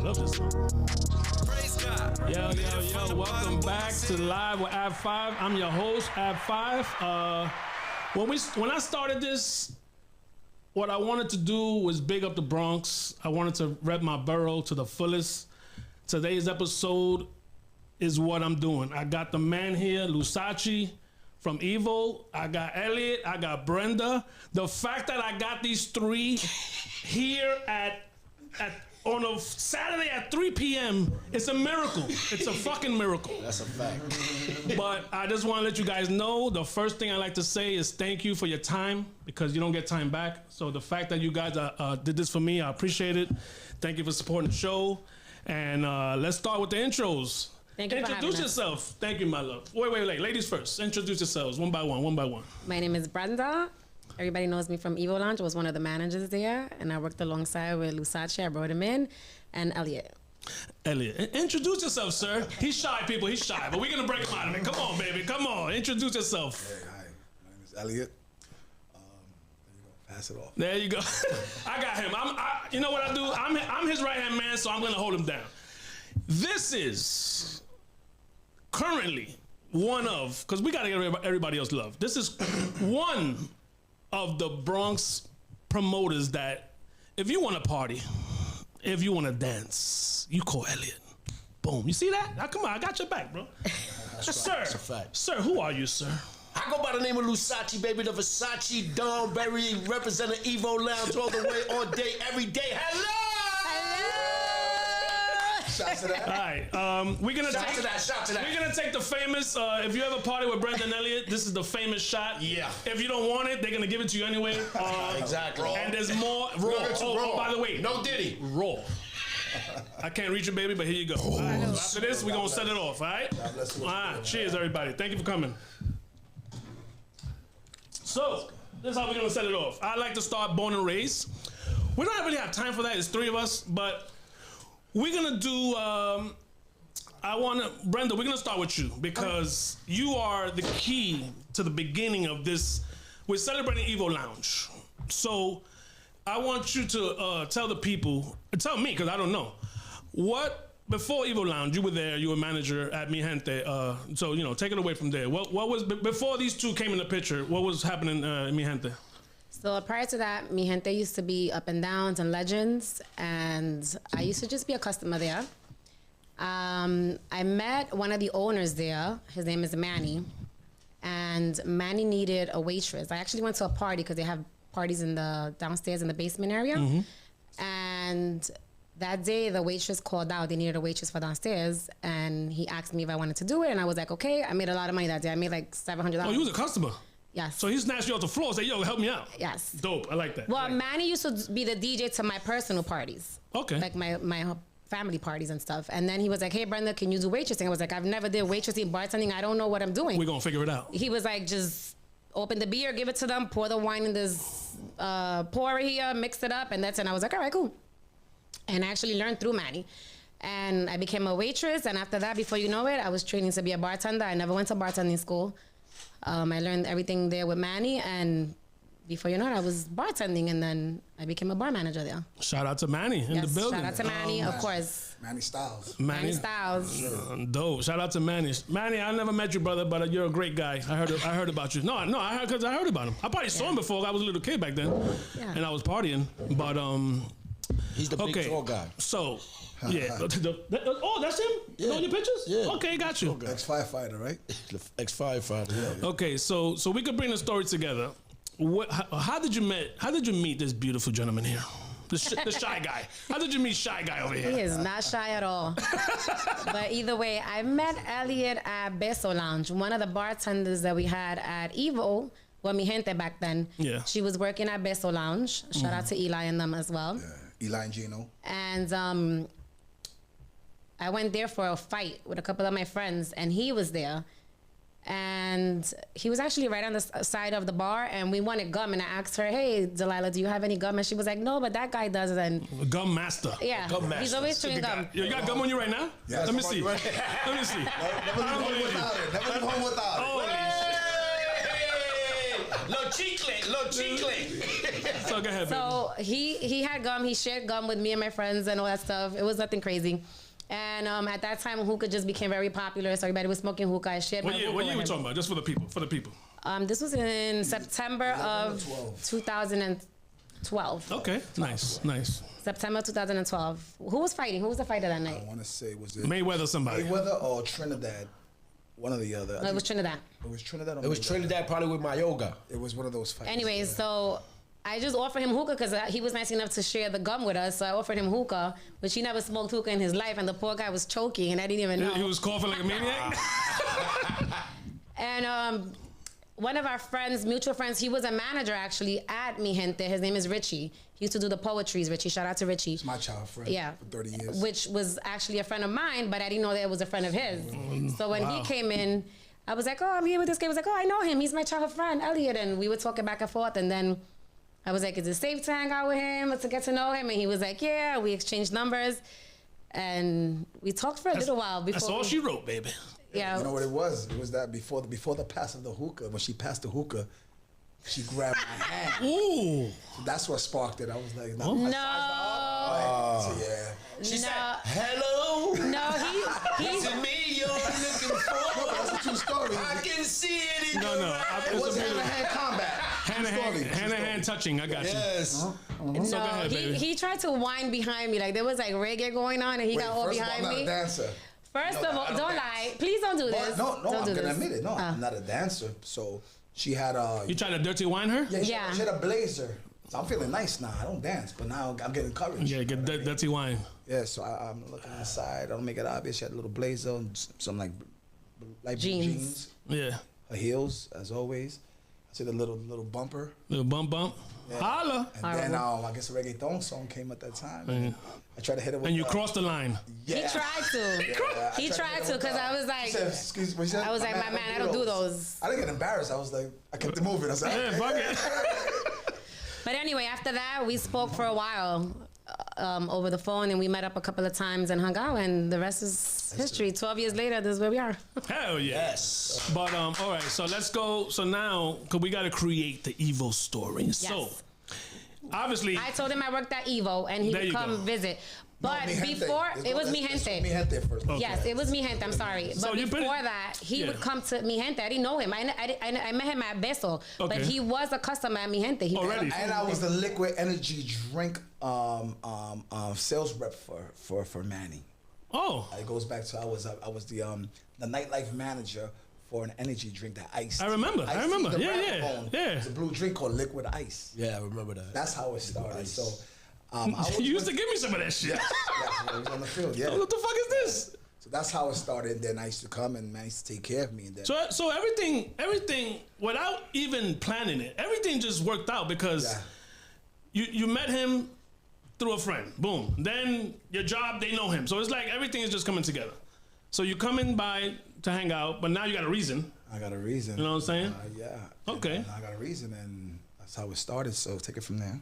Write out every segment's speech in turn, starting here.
love this song. Yo, welcome back to Live with ABFIVE. I'm your host, ABFIVE. When I started this, what I wanted to do was big up the Bronx. I wanted to rep my borough to the fullest. Today's episode is what I'm doing. I got the man here, Lusachi from Evo. I got Elliot. I got Brenda. The fact that I got these three here on a Saturday at 3 p.m. It's a miracle. It's a fucking miracle. That's a fact. But I just want to let you guys know, the first thing I like to say is thank you for your time, because you don't get time back. So the fact that you guys did this for me, I appreciate it. Thank you for supporting the show. And let's start with the intros. Thank you. Introduce yourself. Thank you, my love. Wait. Ladies first. Introduce yourselves one by one. My name is Brenda. Everybody knows me from Evo Lounge. I was one of the managers there, and I worked alongside with Lusachi. I brought him in, and Elliot. Introduce yourself, sir. He's shy, people. He's shy, but we're gonna break him out of it. Come on, baby. Come on. Introduce yourself. Hey, hi. My name is Elliot. There you go. Pass it off. There you go. I got him. You know what I do? I'm his right hand man, so I'm gonna hold him down. This is currently one of, because we gotta get everybody else love. This is one of the Bronx promoters that, if you want to party, if you want to dance, you call Elliot. Boom. You see that? Now, come on, I got your back, bro. Sir, that's a fact. Sir, who are you, sir? I go by the name of Lusachi, baby, the Versace Don Berry, representing Evo Lounge all the way, all day, every day. Hello! Shout to that. All right, we're gonna Shout to that. We're gonna take the famous. If you ever party with Brenda and Elliot, this is the famous shot. Yeah. If you don't want it, they're gonna give it to you anyway. Exactly. And there's more raw. Oh, by the way, no Diddy. Raw. I can't reach you, baby, but here you go. All right, so after this, we're gonna set it off. All right. All right. Cheers, everybody. Thank you for coming. So this is how we're gonna set it off. I like to start born and raised. We don't really have time for that. It's three of us, but we're gonna do. Brenda, we're gonna start with you, because you are the key to the beginning of this. We're celebrating Evo Lounge, so I want you to tell the people, tell me, because I don't know, what before Evo Lounge you were there, you were manager at Mi Gente. So take it away from there. What was before these two came in the picture? What was happening in Mi Gente? So prior to that, Mi Gente used to be Up and Downs and Legends, and I used to just be a customer there. I met one of the owners there. His name is Manny, and Manny needed a waitress. I actually went to a party, because they have parties in the downstairs in the basement area. Mm-hmm. And that day, the waitress called out. They needed a waitress for downstairs, and he asked me if I wanted to do it, and I was like, okay. I made a lot of money that day. I made like $700. Oh, you was a customer? Yes. So he snatched you off the floor and said, yo, help me out. Yes. Dope. I like that. Well, Manny used to be the DJ to my personal parties. Okay. Like my family parties and stuff. And then he was like, hey, Brenda, can you do waitressing? I was like, I've never did waitressing, bartending. I don't know what I'm doing. We're going to figure it out. He was like, just open the beer, give it to them, pour the wine in this pour here, mix it up, and that's it. And I was like, all right, cool. And I actually learned through Manny. And I became a waitress. And after that, before you know it, I was training to be a bartender. I never went to bartending school. I learned everything there with Manny, and before you know it, I was bartending, and then I became a bar manager there. Shout out to Manny in the building. Shout out to Manny, of course. Manny Styles. Manny Styles. Dope. Shout out to Manny. Manny, I never met you, brother, but you're a great guy. I heard about you. I heard about him. I probably saw him before. I was a little kid back then, and I was partying. But he's the big tall guy. So. Yeah. That's him? Yeah. On your pictures? Yeah. Okay, got you. Ex-firefighter, right? Ex-firefighter. Yeah. Okay, so we could bring the story together. How did you meet this beautiful gentleman here? The shy guy. How did you meet shy guy over here? He is not shy at all. But either way, I met Elliot at Evo Lounge, one of the bartenders that we had at Evo. Well, Mi Gente back then. Yeah. She was working at Evo Lounge. Shout out to Eli and them as well. Yeah. Eli and Gino. And I went there for a fight with a couple of my friends, and he was there. And he was actually right on the side of the bar, and we wanted gum. And I asked her, hey, Delilah, do you have any gum? And she was like, no, but that guy does. And gum master. Yeah, gum master. He's always chewing gum. You got gum on you right now? Yeah, Let me see. Right. Let me see. Never leave home without it. Never leave home without it. Holy shit. Little So go ahead, baby. So he had gum. He shared gum with me and my friends and all that stuff. It was nothing crazy. And at that time, hookah just became very popular. So everybody was smoking hookah. I shared my hookah What year with we him. talking about? Just for the people. For the people. This was in September of 2012. Okay. Nice. September 2012. Who was fighting? Who was the fighter that night? I want to say, was it Mayweather somebody. Mayweather or Trinidad? One or the other. No, it was Trinidad. It was Trinidad. Or It was Mayweather? Trinidad probably with my yoga. It was one of those fights. Anyways, so I just offered him hookah because he was nice enough to share the gum with us. So I offered him hookah, but he never smoked hookah in his life, and the poor guy was choking, and I didn't even know. He was coughing like a maniac. And one of our friends, mutual friends, he was a manager actually at Mi Gente. His name is Richie. He used to do the poetries. Richie, shout out to Richie. It's my child friend. Yeah. For 30 years. Which was actually a friend of mine, but I didn't know that it was a friend of his. So when he came in, I was like, oh, I'm here with this guy. He was like, oh, I know him. He's my childhood friend, Elliot. And we were talking back and forth. And then I was like, is it safe to hang out with him, to get to know him? And he was like, yeah. We exchanged numbers. And we talked for a little while before. That's all she wrote, baby. Yeah. You know what it was? It was that before the pass of the hookah, when she passed the hookah, she grabbed my hand. Ooh. So that's what sparked it. I was like, No. So yeah. She said, No. hello. No, Is it me you're looking for? That's a true story. I can see it in No. your eyes. It wasn't hand-to-hand combat. Hand-to-hand touching. I got you. Yes. So go ahead, baby. he tried to whine behind me. Like there was like reggae going on, and he got all First of all, behind I'm not me. a dancer. First No, of all, I don't don't dance. lie. Please don't do this. No, don't I'm do gonna this. admit it. No, I'm not a dancer. So she had You trying to dirty wine her? Yeah. She had a blazer. So I'm feeling nice now. I don't dance, but now I'm getting courage. Yeah, get dirty wine. Yeah, so I'm looking inside. I don't make it obvious. She had a little blazer and some like light blue Jeans. jeans. Yeah. Her heels, as always. I see the little bumper. Little bump. Holla. And then I guess a reggaeton song came at that time. And I tried to hit it with And you crossed the line. Yeah. He tried to. Yeah, I He tried to because I was She like, said, excuse me. I was like, my man, I don't do those. I didn't get embarrassed. I was like, I kept it moving. I said, Yeah, fuck it. But anyway, after that, we spoke for a while over the phone, and we met up a couple of times and hung out, and the rest is history. 12 years later, this is where we are. Hell yeah. Yes. But all right, so let's go. So now, cause we gotta create the Evo story. So obviously, I told him I worked at Evo, and he There would you come go. visit. But Mi Gente. before, it was Mi Let's Gente. Mi Gente first. Okay. Yes, it was Mi Gente. I'm sorry, So but you before been- that, he Yeah. would come to Mi Gente. I didn't know him. I met him at Beso, but Okay. he was a customer at Mi Gente. He Already. And I was the liquid energy drink sales rep for Manny. oh, It goes back to I was the nightlife manager for an energy drink that iced. I remember. Iced Yeah, the yeah, Rabbit yeah. It's a blue drink called Liquid Ice. Yeah, I remember that. That's how it started. Ice. So I was you used to with- give me some of that shit. yeah, I was on the field. Yeah. What the fuck is this? So that's how it started. Then I used to come and I used to take care of me. And then So everything without even planning it, everything just worked out because you met him through a friend. Boom. Then your job, they know him. So it's like everything is just coming together. So you coming by to hang out, but now you got a reason. I got a reason. You know what I'm saying? Yeah. Okay. And I got a reason, and that's how it started. So take it from there.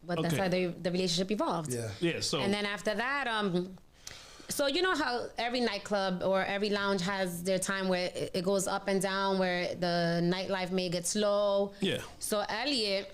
But that's Okay. how the relationship evolved. Yeah. Yeah. So And then after that, so you know how every nightclub or every lounge has their time where it goes up and down, where the nightlife may get slow. yeah. So Elliot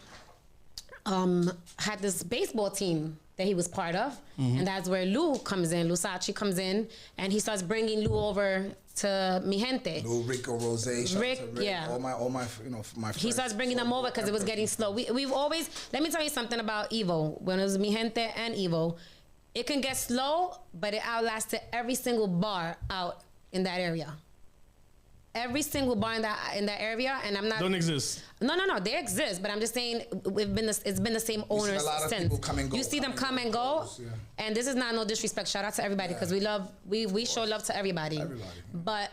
had this baseball team that he was part of, and that's where Lou comes in. Lusachi comes in, and he starts bringing Lou over to Mi Gente. Lil Rico Rose, shout out Rick, to Rick, yeah. all my my friends. He starts bringing them over because it was getting slow. We've always, let me tell you something about Evo. When it was Mi Gente and Evo, it can get slow, but it outlasted every single bar out in that area. Every single bar in that area, and I'm not. Don't exist. No, they exist, but I'm just saying it's been the same owners a lot of since. people come and go, You see them come and go, and this is not no disrespect. Shout out to everybody because we show love to everybody. But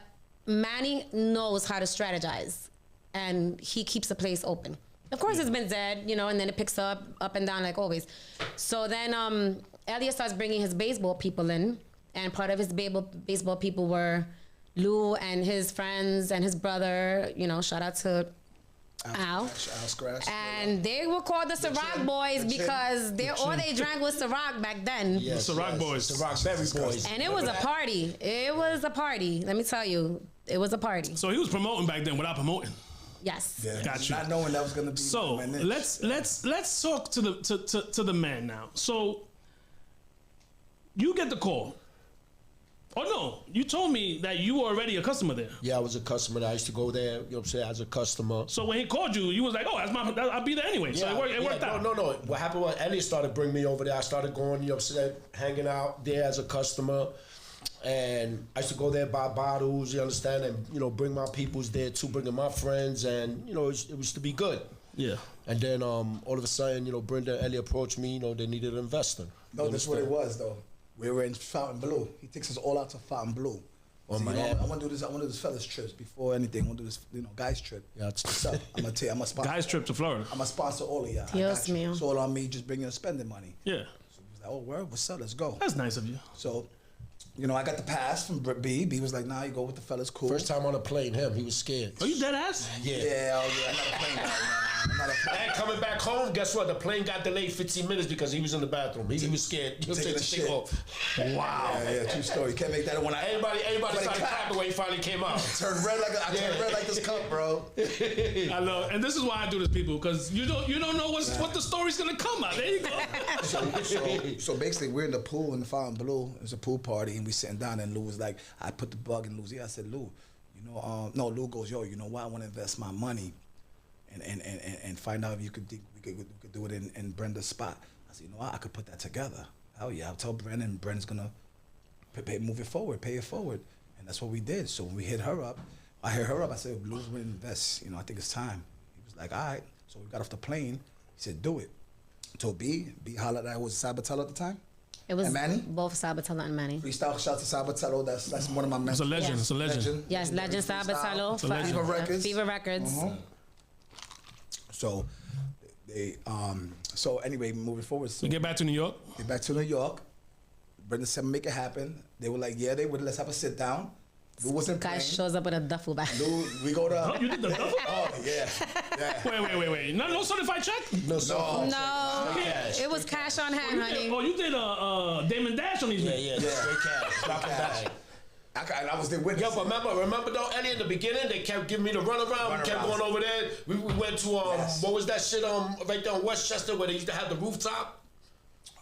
Manny knows how to strategize, and he keeps the place open. Of course, it's been dead, and then it picks up and down like always. So then Elliot starts bringing his baseball people in, and part of his baseball people were Lou and his friends and his brother, shout out to Al. Scratch. And they were called the Ciroc Boys because all they drank was Ciroc back then. Yes, The Ciroc Boys. The Rock Berry Boys. And it was a party. It was a party. Let me tell you, it was a party. So he was promoting back then without promoting. Yes. Yeah, Got you. not knowing that was gonna be. So my niche. let's talk to the man now. So you get the call. Oh no, you told me that you were already a customer there. Yeah, I was a customer. I used to go there, you know what I'm saying, as a customer. So when he called you, you was like, oh, I'll be there anyway. So it worked out. No. What happened was Elliot started bringing me over there. I started going, you know what I'm saying, hanging out there as a customer. And I used to go there, buy bottles, you understand, and, you know, bring my peoples there too, bringing my friends. And, you know, it was to be good. Yeah. And then all of a sudden, you know, Brenda and Elliot approached me, you know, they needed an investor. No, that's what it was though. We were in Fontainebleau. He takes us all out to Fontainebleau. On my I want to do this. I want to do this fellas trips before anything. I want to do this, guys trip. Yeah, that's What's up? I'm gonna tell you. I'm a sponsor. Guys trip to Florida. I'm a sponsor all of y'all. Dios I got you. mío. It's all on me. Just bring your spending money. Yeah. So he was like, "Oh, word, what's up? Let's go." That's nice of you. So, I got the pass from B. B was like, "Nah, you go with the fellas. Cool." first time on a plane, he was scared. Are you dead ass? Yeah. Yeah, I'm not a plane guy, man. I'm not a plane. And coming back home, guess what? The plane got delayed 15 minutes because he was in the bathroom. He was scared. He was Taking taking a the shit. shit off. Wow. Yeah, true story. Can't make that one. Everybody started clapping when he finally came out. Turned red like I turned red like this cup, bro. I love, and this is why I do this, people, because you don't know what the story's gonna come out. There you go. So basically, we're in the pool in the Fontainebleau. It's a pool party, and we sitting down, and Lou was like, I put the bug in Lou's ear. I said, Lou, no, Lou goes, yo, you know what? I want to invest my money and find out if we could do it in Brenda's spot. I said, you know what? I could put that together. Hell yeah, I'll tell Brendan, and Brendan's gonna move it forward, pay it forward. And that's what we did. So when we hit her up, I said, Lou's gonna invest. I think it's time. He was like, all right. So we got off the plane. He said, do it. Told B hollered at, was Sabatello at the time? It was And Manny? both Sabatello and Manny. Freestyle, shout to Sabatello. That's one of my mentors. It's a legend. Yeah. It's a legend. Yes, Legend Sabatello. It's a legend. Fever Records. Fever Records. So anyway, moving forward. So We get back to New York. get back to New York. Brenda said, make it happen. They were like, yeah, they would. Let's have a sit down. Lou wasn't Guy playing. shows up with a duffel bag. Lou, we go to. Oh, you did the double? Oh yeah. Wait. No certified check? No. No, cash. it was cash on hand, honey. You did Damon Dash on these niggas. Yeah, straight cash. Drop it back. I was there with. Yo, but remember though, Eddie, in the beginning, they kept giving me the runaround. We kept going over there. We went to Yes. what was that shit right there in Westchester where they used to have the rooftop?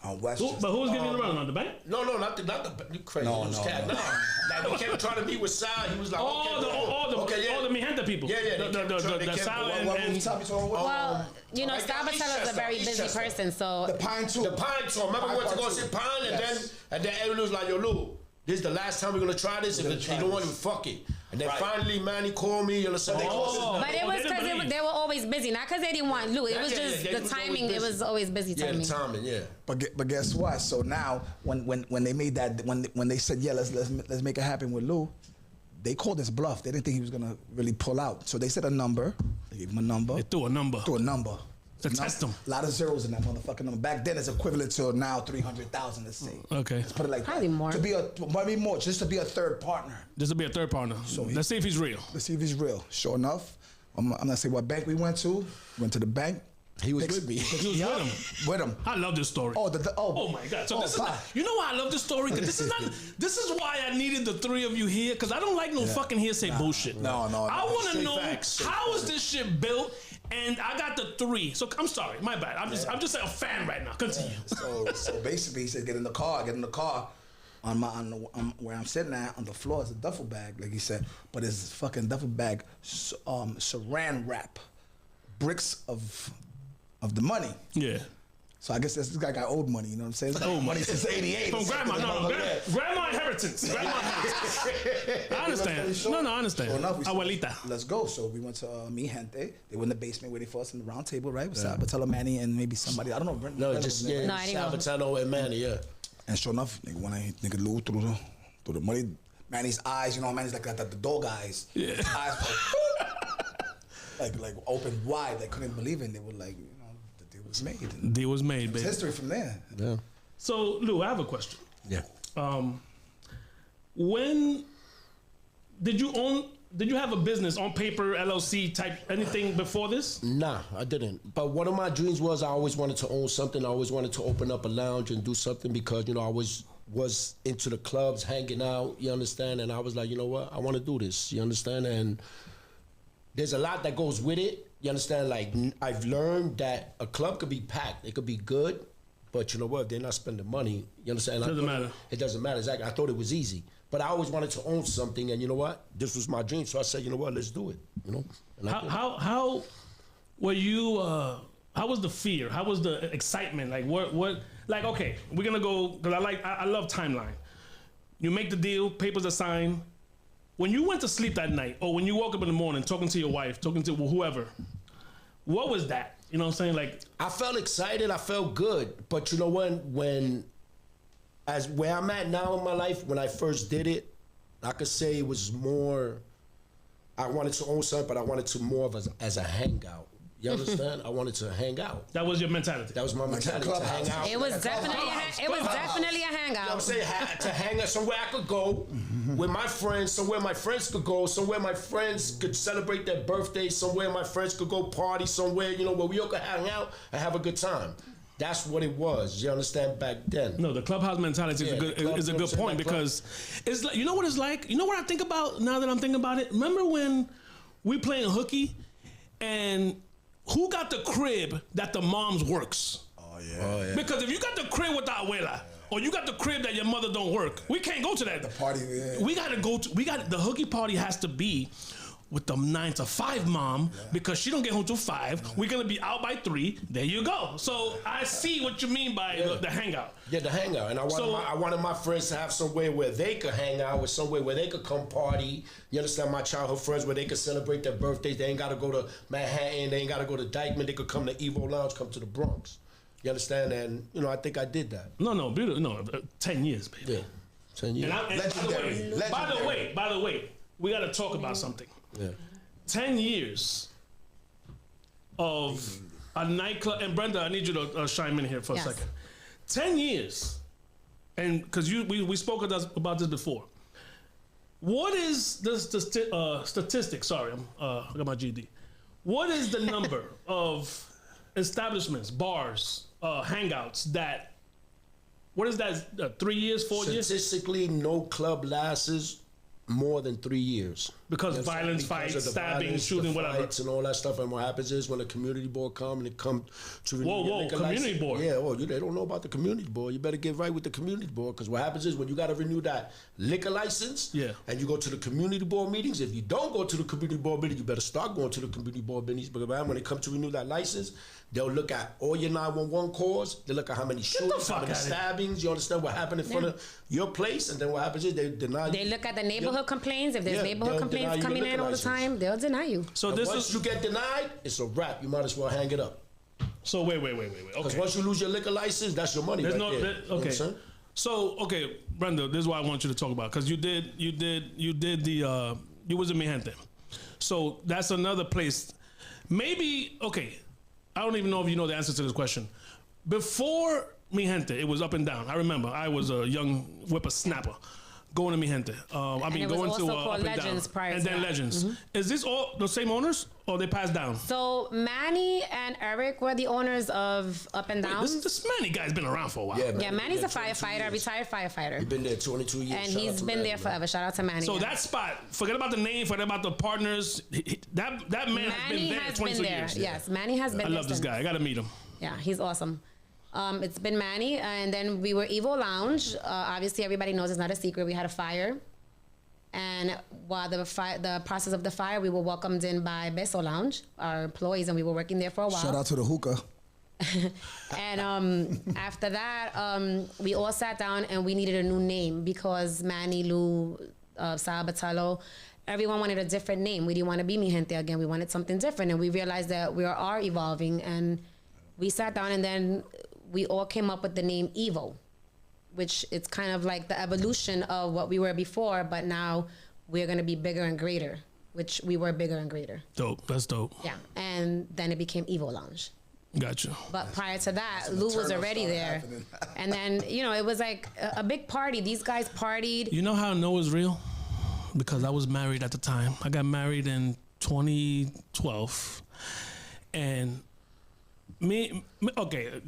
On West. But who was giving you the run on the bank? No, not the you crazy. No, loose no, cat. no. Like we kept trying to meet with Sal. He was like, All the Mi Gente people. Yeah, The Sal What and rooftop you talking about? Well, I got Sabatello is a very busy Eastchester. person, so The Pine Tour. The Pine Tour. Remember we went to go Pine see Tour. Pine, Yes. and then Eddie was like, yo, Lou, this is the last time we're gonna try this. If gonna you try don't want this. to, fuck it. And then Right. finally, Manny called me. You understand? but it was they didn't because believe. they were always busy, not because they didn't want Lou. It Yeah, was yeah, just they the was always timing. It busy. was always busy Yeah, timing. the timing. Yeah. But guess what? So now when they made that when they said let's make it happen with Lou, they called us bluff. They didn't think he was gonna really pull out. So they said a number. They gave him a number. They threw a number. To test him. A lot of zeros in that motherfucking number. Back then, it's equivalent to now 300,000. Let's say. Okay. Let's put it like Probably that. more. Maybe more. Just to be a third partner. This will be a third partner. Let's see if he's real. Let's see if he's real. Sure enough, I'm not saying what bank we went to. Went to the bank. He was with me. He was with him. With him. I love this story. Oh my God! So this is wow. you know why I love this story? Because this is not. This is why I needed the three of you here. Because I don't like no fucking hearsay bullshit. No. I want to Straight know facts. how is this shit built, and I got the three. So I'm sorry, my bad. I'm just a fan right now. Continue. So basically, he said, get in the car. On where I'm sitting at on the floor is a duffel bag, like he said, but it's fucking duffel bag, saran wrap, bricks of the money. Yeah. So I guess this guy got old money. You know what I'm saying? It's like money since '88. From grandma, grandma inheritance. Grandma inheritance. I understand. No, I understand. Sure enough, we said, Abuelita. let's go. So we went to Mi Gente. They were in the basement waiting for us in the round table, right? With Sabatello, Manny, and maybe somebody. I don't know. No, Brenda just was there, right? No, I didn't know. Salvatano and Manny. Yeah. And sure enough, nigga Lou through the money. Manny's eyes, Manny's like the dog eyes. Yeah. His eyes like open wide. They couldn't believe it. They were like, the deal was made. And Deal was made, it's baby. history from there. Yeah. So Lou, I have a question. Yeah. When did you have a business on paper, LLC type anything before this? Nah, I didn't. But one of my dreams was I always wanted to own something. I always wanted to open up a lounge and do something because, I was into the clubs, hanging out, you understand? And I was like, you know what? I want to do this, you understand? And there's a lot that goes with it. You understand? Like, I've learned that a club could be packed. It could be good, but you know what? If they're not spending money, you understand? Doesn't matter. It doesn't matter. Exactly. I thought it was easy. But I always wanted to own something, and you know what? This was my dream. So I said, you know what? Let's do it. You know? And How were you? How was the fear? How was the excitement? Like what? Like, okay, we're gonna go because I love timeline. You make the deal, papers are signed. When you went to sleep that night, or when you woke up in the morning, talking to your wife, talking to whoever, what was that? You know what I'm saying? Like, I felt excited. I felt good. But you know when as where I'm at now in my life, when I first did it, I could say it was more. I wanted to own something, but I wanted to more of as a hangout. You understand? I wanted to hang out. that was your mentality. That was my mentality, to hang out. It was definitely a hangout. You know what I'm saying? To hang out somewhere I could go with my friends, somewhere my friends could go, somewhere my friends could celebrate their birthday, somewhere my friends could go party, somewhere, you know, where we all could hang out and have a good time. That's what it was. You understand? Back then. No, the clubhouse mentality is a good point because it's like, you know what it's like? You know what I think about now that I'm thinking about it? Remember when we playing hooky and who got the crib that the mom's works? Oh yeah. Because if you got the crib with the abuela, or you got the crib that your mother don't work, we can't go to that. The party, yeah. We gotta go to, the hooky party has to be with the 9 to 5 mom because she don't get home till 5. We're gonna be out by 3. There you go. So I see what you mean by the hangout. Yeah, the hangout. And I wanted my friends to have somewhere where they could hang out, with somewhere where they could come party. You understand? My childhood friends where they could celebrate their birthdays. They ain't gotta go to Manhattan. They ain't gotta go to Dykeman. They could come to Evo Lounge, come to the Bronx. You understand? And you know, I think I did that. No, beautiful. No, 10 years, baby. Yeah, 10 years. And by the way, we gotta talk about something. Yeah. 10 years of a nightclub, and Brenda, I need you to chime in here for a second. 10 years, and because we spoke about this before. What is the statistic? Sorry, I got my GD. What is the number of establishments, bars, hangouts that? What is that? 3 years, 4 years? Statistically, no club lasts more than 3 years. Because violence, fights, stabbing, shooting, whatever. Fights and all that stuff. And what happens is when the community board come and it come to renew community board. Yeah, they don't know about the community board. You better get right with the community board because what happens is when you got to renew that liquor license and you go to the community board meetings, if you don't go to the community board meeting, you better start going to the community board meetings because when they come to renew that license, they'll look at all your 911 calls. They look at how many shootings, how many stabbings. You understand what happened in front of your place, and then what happens is they deny. They look at the neighborhood complaints. If there's neighborhood complaints coming in all the time, they'll deny you. So once you get denied, it's a wrap. You might as well hang it up. So wait. Because once you lose your liquor license, that's your money. There's right there. okay. You know so Brenda, this is what I want you to talk about because you was in Mi Gente. So that's another place. Maybe I don't even know if you know the answer to this question. Before Mi Gente, it was up and down. I remember I was a young whippersnapper going to Mi Gente. Going to up Legends and down. prior And to then that. Legends. Mm-hmm. Is this all the same owners or they passed down? So Manny and Eric were the owners of Up and Down. This Manny guy's been around for a while. Yeah, Manny's a firefighter, retired firefighter. He's been there 22 years. And he's been there forever. Shout out to Manny. So that spot, forget about the name, forget about the partners. That man has been there 22 years. Yes, Manny has been there. I love this guy. I got to meet him. Yeah, he's awesome. It's been Manny, and then we were Evo Lounge. Obviously, everybody knows it's not a secret. We had a fire. And while the process of the fire, we were welcomed in by Evo Lounge, our employees, and we were working there for a while. Shout out to the hookah. And after that, we all sat down and we needed a new name because Manny, Lou, Sal Batalo, everyone wanted a different name. We didn't want to be Mi Gente again. We wanted something different. And we realized that we are evolving. And we sat down and then we all came up with the name Evo, which it's kind of like the evolution of what we were before, but now we're going to be bigger and greater, which we were bigger and greater. Dope. That's dope. Yeah. And then it became Evo Lounge. Gotcha. But prior to that, Lou was already there. And then, it was like a big party. These guys partied. You know how I know it's real? Because I was married at the time. I got married in 2012. And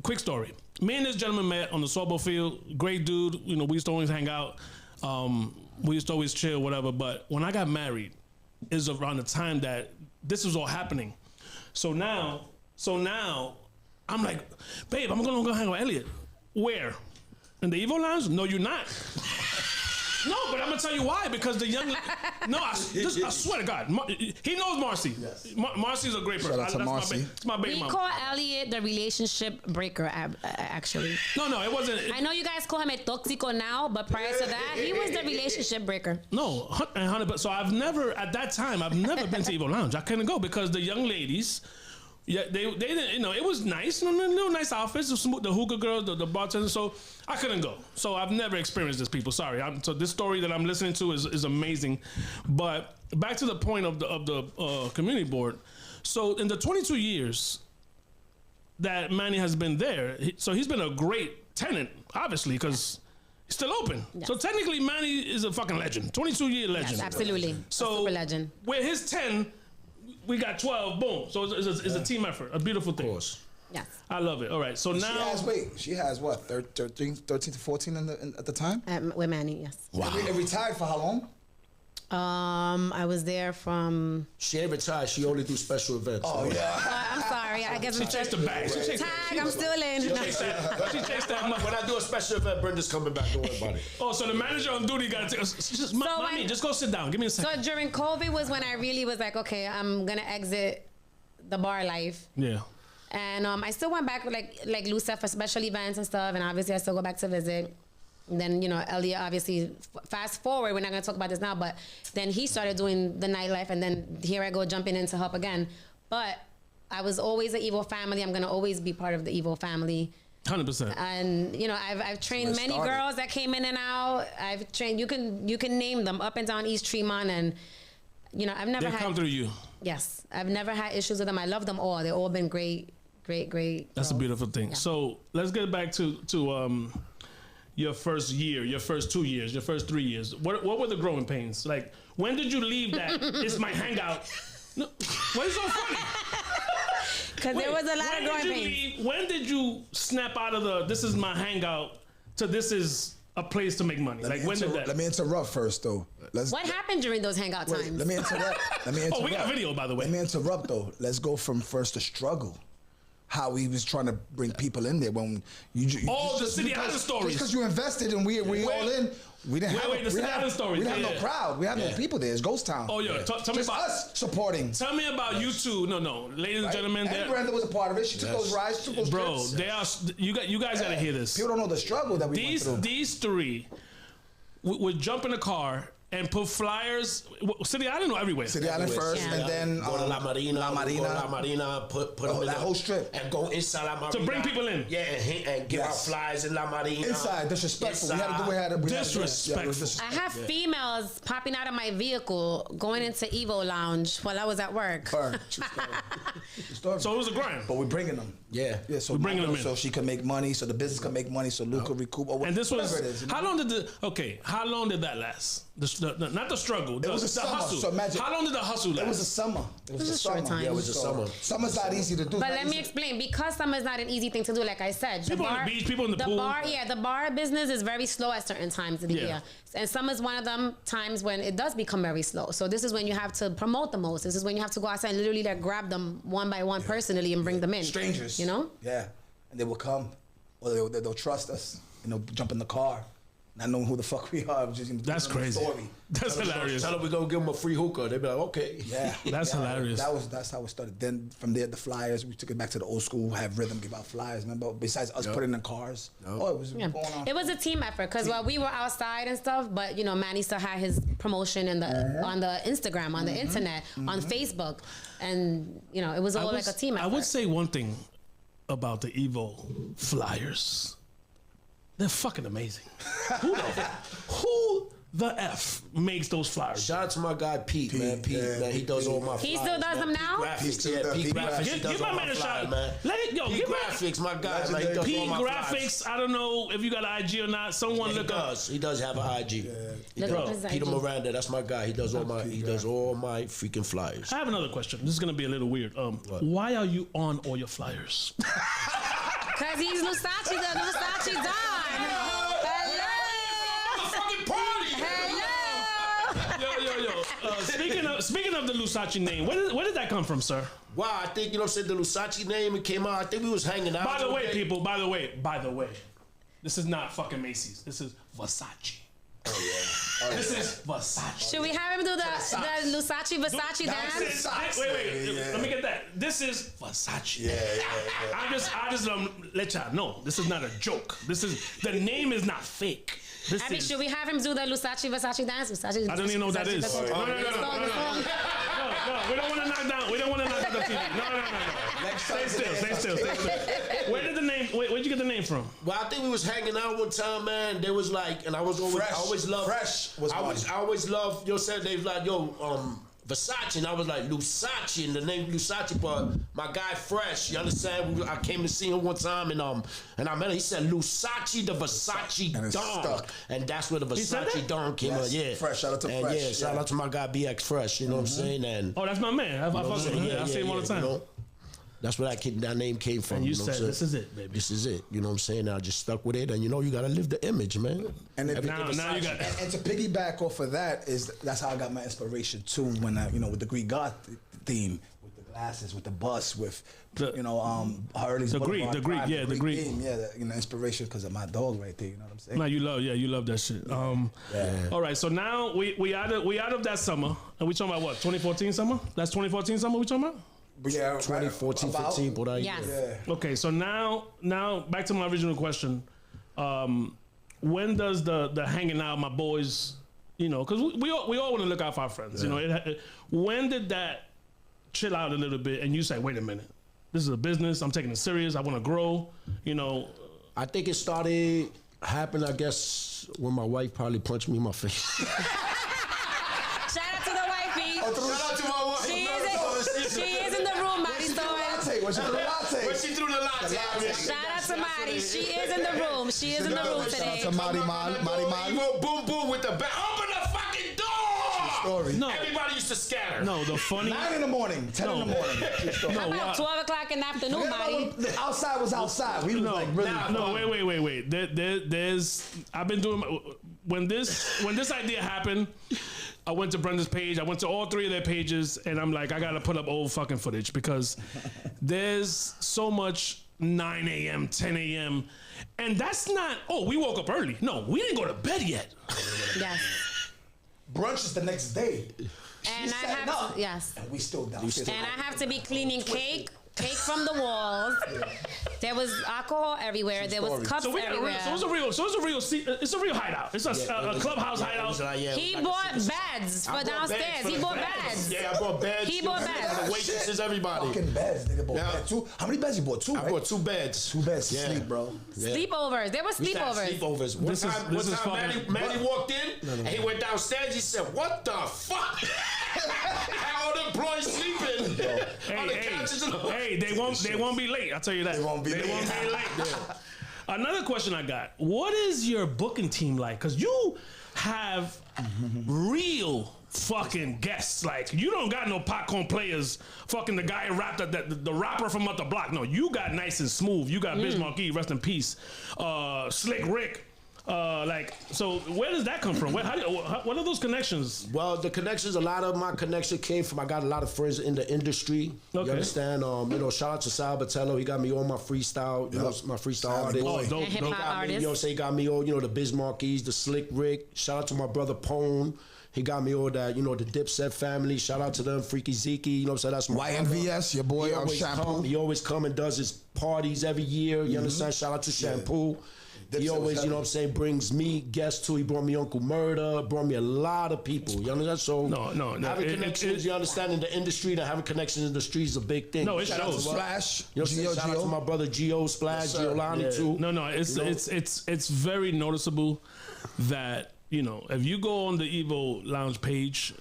quick story. Me and this gentleman met on the softball field. Great dude. We used to always hang out. We used to always chill, whatever. But when I got married, is around the time that this was all happening. So now I'm like, babe, I'm gonna go hang with Elliot. Where? In the Evo Lounge? No, you're not. No, but I'm gonna tell you why. Because the young, I swear to God, he knows Marcy. Yes. Marcy's a great person. Shout out to Marcy. It's my baby We mama. call Elliot the relationship breaker, actually. No, it wasn't. I know you guys call him a toxico now, but prior to that, he was the relationship breaker. No, 100%. So I've never been to Evo Lounge. I couldn't go because the young ladies, yeah, they didn't, it was nice, little nice outfits, the hookah girls, the bartenders. So I couldn't go. So I've never experienced this, people. Sorry. So this story that I'm listening to is amazing. But back to the point of the community board. So in the 22 years that Manny has been there, so he's been a great tenant, obviously, because he's still open. Yes. So technically, Manny is a fucking legend, 22-year legend. Yes, absolutely. So a super legend. With his 10, we got 12. Boom. So it's a team effort, a beautiful thing. Of course. Yes. I love it. All right. So now She has what? 13 to 14 at the time. With Manny, yes. Wow. And retired for how long? I was there from. She ain't retired. She only do special events. Oh yeah. I'm sorry. I guess she chased the bag. Tag. I'm still in. She chased that money. When I do a special event, Brenda's coming back. Don't worry about it. Oh, so the manager on duty got to take us. Mommy, just go sit down. Give me a second. So during COVID was when I really was like, okay, I'm gonna exit the bar life. Yeah. And I still went back with like Lou said for special events and stuff, and obviously I still go back to visit. And then Elliot, obviously, fast forward, we're not gonna talk about this now, but then he started doing the nightlife, and then here I go jumping in to help again. But I was always an Evo family. I'm gonna always be part of the Evo family. 100%. And I've trained many girls that came in and out. I've trained, you can name them up and down East Tremont, and I've never They come through you. Yes, I've never had issues with them. I love them all. They've all been great. That's a beautiful thing. Yeah. So let's get back to your first year, your first 2 years, your first 3 years. What were the growing pains? Like, when did you leave that it's my hangout? No, what is so funny? Because there was a lot of growing pains. When did you snap out of this is my hangout to this is a place to make money? Like, when did that? Let me interrupt first, though. What happened during those hangout times? Let me interrupt. Oh, we got video, by the way. Let me interrupt, though. Let's go from first to struggle. How he was trying to bring people in there when you the City Island stories. Because you invested and we all in. We didn't have the City Island stories. We didn't have no crowd. We had no people there. It's ghost town. Oh yeah, tell me about us supporting. Tell me about you two. No, ladies and gentlemen. And Brenda was a part of it. She took those rides, took those trips. They are. You guys gotta hear this. People don't know the struggle that we went through. These three would jump in the car and put flyers. City Island or everywhere? City Island first, and then go to La Marina, put them in that whole strip, and go inside La Marina to bring people in. Yeah, and give out flyers in La Marina. Inside, disrespectful. We had to do disrespectful. I have females popping out of my vehicle going into Evo Lounge while I was at work. So it was a grind. But we're bringing them. Yeah. So we're bringing them in, so she can make money, so the business can make money, so Luke can recoup. Or and this was it is, how long did that last? Not the struggle. It was a summer. Hustle. So imagine, how long did the hustle last? It was a summer. It was a short time. Yeah, it was a summer. Summer's not easy to do. But let me explain. Because summer's not an easy thing to do, like I said. People on the beach, people in the pool. The bar business is very slow at certain times of the year. And summer's one of them times when it does become very slow. So this is when you have to promote the most. This is when you have to go outside and literally grab them one by one personally and bring them in. Strangers. Yeah. And they will come. Or they'll trust us. Jump in the car. Not knowing who the fuck we are. That's crazy. That's hilarious. Tell them we're going to give them a free hookah. They'll be like, okay. Yeah. That's hilarious. That's how it started. Then from there, the flyers, we took it back to the old school, have rhythm, give out flyers. Remember, besides us putting in cars. Oh, it was going on. It was a team effort because while we were outside and stuff, but Manny still had his promotion on the Instagram, on the internet, on Facebook. And, it was all like a team effort. I would say one thing about the Evo flyers. They're fucking amazing. Who the F makes those flyers? Shout out to my guy Pete, man. Pete, man, he does all my flyers. He still does them now? Pete Graphics. Give my man a shout, man. Pete Graphics, my guy. Like, he does Pete all my Graphics. I don't know if you got an IG or not. Someone look up. He does have an IG. Peter Miranda, that's my guy. He does all my freaking flyers. I have another question. This is gonna be a little weird. Why are you on all your flyers? Because he's Lusachi, the Lusachi Don. Hello. Fucking party. Hello. Yo. Speaking of the Lusachi name, where did that come from, sir? Wow, I think, the Lusachi name, it came out, I think we was hanging out. By the way, people, by the way, this is not fucking Macy's. This is Versace. Oh, yeah. This is Versace. Should we have him do the Lusachi Versace dance? Wait. Let me get that. This is Versace. Yeah. I just let y'all know this is not a joke. The name is not fake. Should we have him do the Lusachi Versace dance? I don't even know what that is. No. We don't want to knock down. We don't want to knock down the TV. No. Stay still. Where'd you get the name from? Well, I think we was hanging out one time, man. There was like, and I always loved. Fresh was I always loved. Said they was like, Versace, and I was like Lusachi, and the name Lusachi, but my guy Fresh, you understand? I came to see him one time, and I met him. He said Lusachi, the Versace Don, and that's where the Versace Don came out. Yeah, Fresh, shout out to Fresh. Yeah, shout out to my guy BX Fresh. You know what I'm saying? And that's my man. I fuck with him. I see him all the time. That's where that name came from. And you said, this is it, baby. This is it. You know what I'm saying? I just stuck with it. And you got to live the image, man. And now you got and to piggyback off of that's how I got my inspiration too. When I, with the Greek God theme, with the glasses, with the bus, with Hurley's the Greek, the Greek theme, inspiration because of my dog right there. You know what I'm saying? No, you love that shit. All right, so now we out of that summer, and we talking about what? 2014 summer? That's 2014 summer we talking about? Yeah, 2014, 15, but yes. Yeah. Okay, so now back to my original question. When does the hanging out, my boys, because we all want to look out for our friends. When did that chill out a little bit and you say, wait a minute, this is a business, I'm taking it serious, I want to grow, I think it started happening, I guess, when my wife probably punched me in my face. Shout out to the wifey. Shout out to my wife. She is in the room, Maddie. When she threw the latte. Shout out to Maddie. She is in the room. She is in the room today. Shout out to Maddie Man. Boom, boom with the back. Open the fucking door! Story. No. Everybody used to scatter. No, the funny... 9 in the morning, 10 in the morning. How about 12 o'clock in the afternoon, Maddie? Outside was outside. We was like really... No, wait. I've been doing... When this idea happened... I went to Brenda's page. I went to all 3 of their pages, and I'm like, I gotta put up old fucking footage because there's so much 9 a.m., 10 a.m., and that's not. Oh, we woke up early. No, we didn't go to bed yet. Yes. Brunch is the next day. And I have to, yes. And we still downstairs. And I have to be cleaning cake from the walls. There was alcohol everywhere. There was cups everywhere. It's a real hideout. It's a clubhouse hideout. He bought beds for downstairs. He bought beds. Yeah, I bought beds. He bought beds. The waitresses, everybody. Fucking beds, nigga. Bought beds. 2. How many beds you bought? 2. I bought 2 beds. 2 beds to sleep, bro. Yeah. Sleepovers. There were sleepovers. One time Manny walked in and he went downstairs. He said, "What the fuck?" How all the employees sleeping on the couches. Hey, they won't be late. I'll tell you that. They won't be late. Yeah. Another question I got. What is your booking team like? Because you have real fucking guests. Like, you don't got no popcorn players. Fucking the guy who rapped the rapper from up the block. No, you got Nice and Smooth. You got Biz Markie, rest in peace. Slick Rick. So where does that come from? What are those connections? Well, the connections, a lot of my connection came from, I got a lot of friends in the industry. Okay. You understand? Shout out to Sal Batello. He got me on my freestyle, my freestyle artist. Oh, dope. And hip-hop artist. He got me all, the Biz Markies, the Slick Rick. Shout out to my brother Pone. He got me all that, the Dipset family. Shout out to them, Freaky Zeke. You know what I'm saying? That's my YNVS, your boy on Shampoo. He always come and does his parties every year. You understand? Shout out to Shampoo. He always, brings me guests too. He brought me Uncle Murder, brought me a lot of people. You understand? So no. Having connections, you understand, in the industry, that having connections in the street is a big thing. No, it shows. Splash, shout out to my brother Gio Splash, Giolani too. No, it's very noticeable that, if you go on the Evo Lounge page,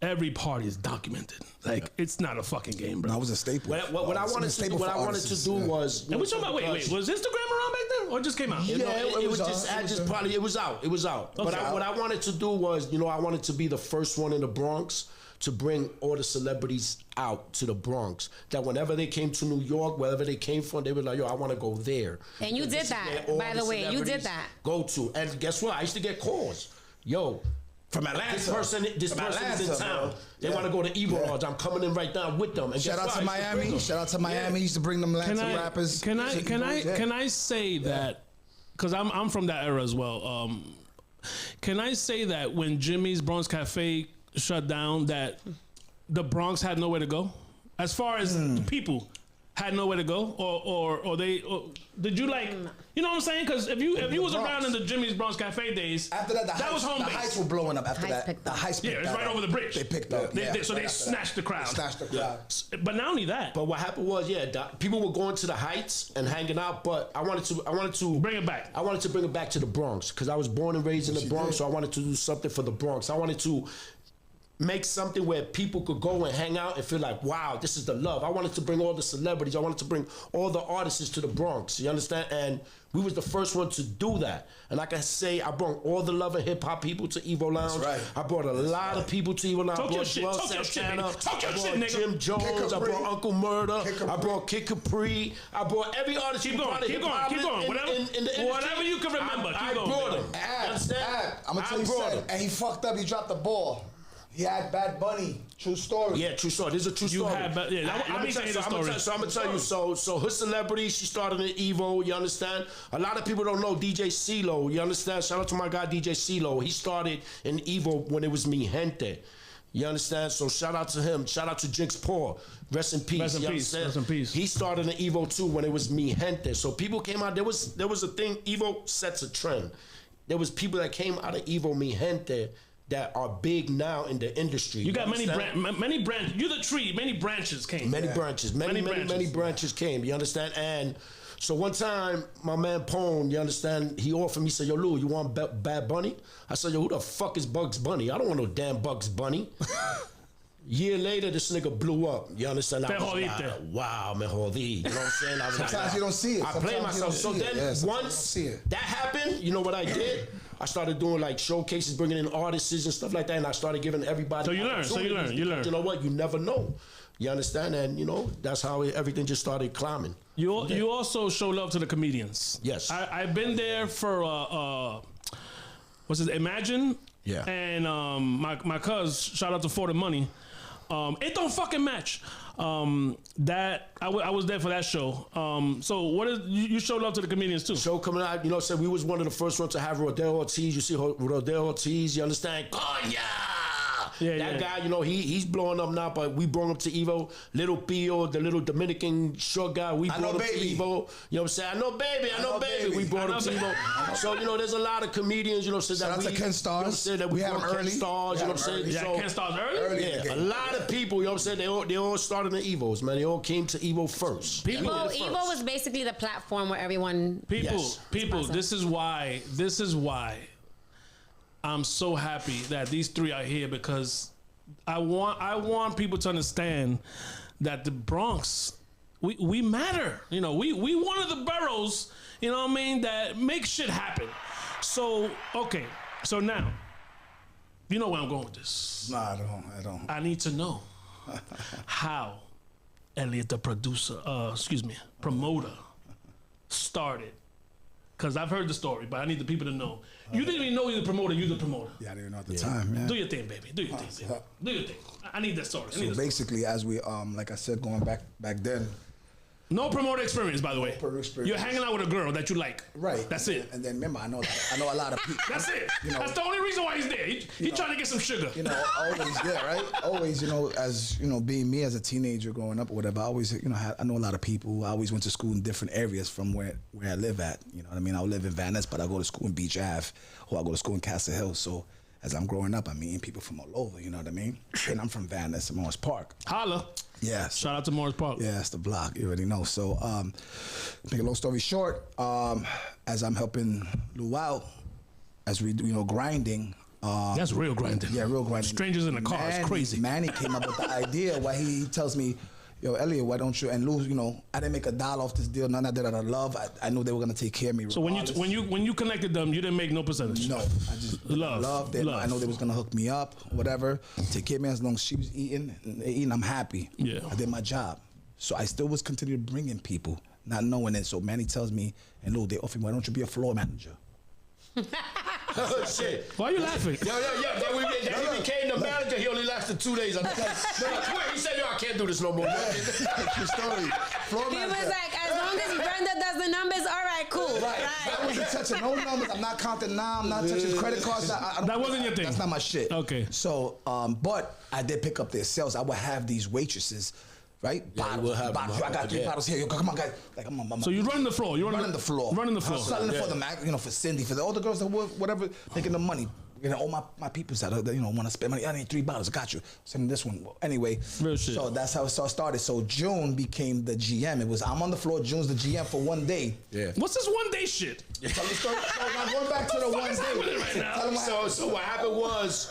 every party is documented. Like, it's not a fucking game, bro. No, it was a staple. What I wanted to do was. And we talking about, wait, was Instagram around back then, or it just came out? It was out. It was out. Okay. But what I wanted to do was, I wanted to be the first one in the Bronx to bring all the celebrities out to the Bronx. That whenever they came to New York, wherever they came from, they were like, yo, I want to go there. And you did that, by the way. You did that. Go to. And guess what? I used to get calls. Yo, From Atlanta. This person is in town. Bro. They want to go to Evo Lounge. I'm coming in right now with them. And Shout out to Miami. Shout out to Miami. Used to bring them Atlanta rappers. Can I say that? Because I'm from that era as well. Can I say that when Jimmy's Bronx Cafe shut down, that the Bronx had nowhere to go, as far as people had nowhere to go, or did you like? You know what I'm saying? Because if you was around in the Jimmy's Bronx Cafe days, after that, was home the base. Heights were blowing up. After that, the Heights picked up. Yeah, it's right over the bridge. They picked up. So they snatched the crowd. But not only that. But what happened was, people were going to the Heights and hanging out. But I wanted to bring it back. I wanted to bring it back to the Bronx because I was born and raised in the Bronx. So I wanted to do something for the Bronx. I wanted to make something where people could go and hang out and feel like, wow, this is the love. I wanted to bring all the celebrities. I wanted to bring all the artists to the Bronx. You understand? And we was the first one to do that. And like I say, I brought all the love and hip hop people to Evo Lounge. That's right. I brought a lot of people to Evo Lounge. Talk I your shit. brought Talk your shit, Santana. nigga. Talk your I brought shit, nigga. Jim Jones. I brought Uncle Murder. I brought Kid Capri. I brought every artist. Keep going. Keep going. Whatever you can remember. I brought him. I'm gonna tell you something. And he fucked up. He dropped the ball. He had Bad Bunny. True story. Yeah, true story. This is a true story. I'm gonna tell you. So her celebrity, she started in Evo. You understand? A lot of people don't know DJ CeeLo. You understand? Shout out to my guy DJ CeeLo. He started in Evo when it was Mi Gente. You understand? So shout out to him. Shout out to Jinx Paul. Rest in peace. Rest in peace. He started in Evo too when it was Mi Gente. So people came out. There was a thing. Evo sets a trend. There was people that came out of Evo Mi Gente that are big now in the industry. You got many branches. You're the tree. Many branches came. Many branches came. You understand? And so one time, my man Pone, you understand? He offered me, he said, "Yo, Lou, you want Bad Bunny?" I said, "Yo, who the fuck is Bugs Bunny? I don't want no damn Bugs Bunny." Year later, this nigga blew up. You understand? I was like, wow, me jodí. You know what I'm saying? I was Sometimes you don't see it. I play myself. So then once that happened, you know what I did? I started doing like showcases, bringing in artists and stuff like that, and I started giving everybody. So you learn. You learn. You know what? You never know. You understand? And you know that's how everything just started climbing. You also show love to the comedians. Yes. I've been there for what's it? Imagine. Yeah. And my cuz, shout out to For the Money. It don't fucking match. That I was there for that show. So what is you show love to the comedians too? Show coming out, you know, said we was one of the first ones to have Rodell Ortiz. You see Rodell Ortiz, you understand? Coña! That guy, you know, he's blowing up now, but we brought him to Evo. Little Pio, the little Dominican short guy, we brought him to Evo. You know what I'm saying? I know baby. We brought him to Evo. So, you know, there's a lot of comedians, you know, said that we Ken Stars. You know, we have Ken Stars, you know what I'm saying? Yeah, Ken Stars early? Yeah, a lot of people, you know what I'm saying? They all started in Evos, man. They all came to Evo first. Evo was basically the platform where everyone... People, this is why I'm so happy that these three are here, because I want people to understand that the Bronx, we matter. You know, we one of the boroughs, you know what I mean, that make shit happen. So, okay. So now, you know where I'm going with this. No, I don't. I need to know how Elliot, the promoter, started. Because I've heard the story, but I need the people to know. You didn't even know you're the promoter. You're the promoter. Yeah, I didn't even know at the time, man. Do your thing, baby. Do your thing, baby. Do your thing. I need that story. So basically, as we, like I said, going back then. No promoter experience, by the way. Experience. You're hanging out with a girl that you like. Right. That's it. And then remember, I know a lot of people. That's it. You know, that's the only reason why he's there. He's trying to get some sugar. You know, always, yeah, right? Always, you know, as, you know, being me as a teenager growing up or whatever, I always, you know, I know a lot of people. I always went to school in different areas from where I live at. You know what I mean? I live in Van Ness, but I go to school in Beach Ave, or I go to school in Castle Hill. So as I'm growing up, I'm meeting people from all over, you know what I mean? And I'm from Van Ness, Morris Park. Holla. Yeah. Shout out to Morris Park. Yeah, it's the block. You already know. So, make a long story short, as I'm helping Lou out, as we, you know, grinding. That's real grinding. Yeah, real grinding. Strangers in the car is crazy. Manny came up with the idea why he tells me, yo, Elliot, why don't you, and Lou, you know, I didn't make $1 off this deal, none of that I love. I knew they were gonna take care of me. So when you connected them, you didn't make no percentage? No, I just loved it. I know they was gonna hook me up, whatever, take care of me. As long as she was eating, I'm happy. Yeah. I did my job. So I still was continuing bringing people, not knowing it. So Manny tells me, and Lou, they offered me, why don't you be a floor manager? Oh, shit. Why are you laughing? Yo. Then he became the manager. He only lasted 2 days. I he said, yo, I can't do this no more. True story. Floor He manager. was like, as long as Brenda does the numbers, all right, cool. Right. I wasn't touching no numbers. I'm not counting now. I'm not touching credit cards. That wasn't your thing. That's not my shit. Okay. So, but I did pick up their sales. I would have these waitresses, right? Yeah, you will have them. I got 3 bottles here. Yo, come on, guys. Like, I'm So you running the floor. You running the floor. Running the floor. Selling it for them, for Cindy, for all the girls that were whatever, making the money. All my peoples that want to spend money. I need 3 bottles. I got you. Send this one. Anyway, Real shit. so that's how it started. So June became the GM. It was I'm on the floor. June's the GM for 1 day. Yeah. What's this 1 day shit? Tell the story. So I'm going back to the 1 day. Right now? Tell them So what happened was,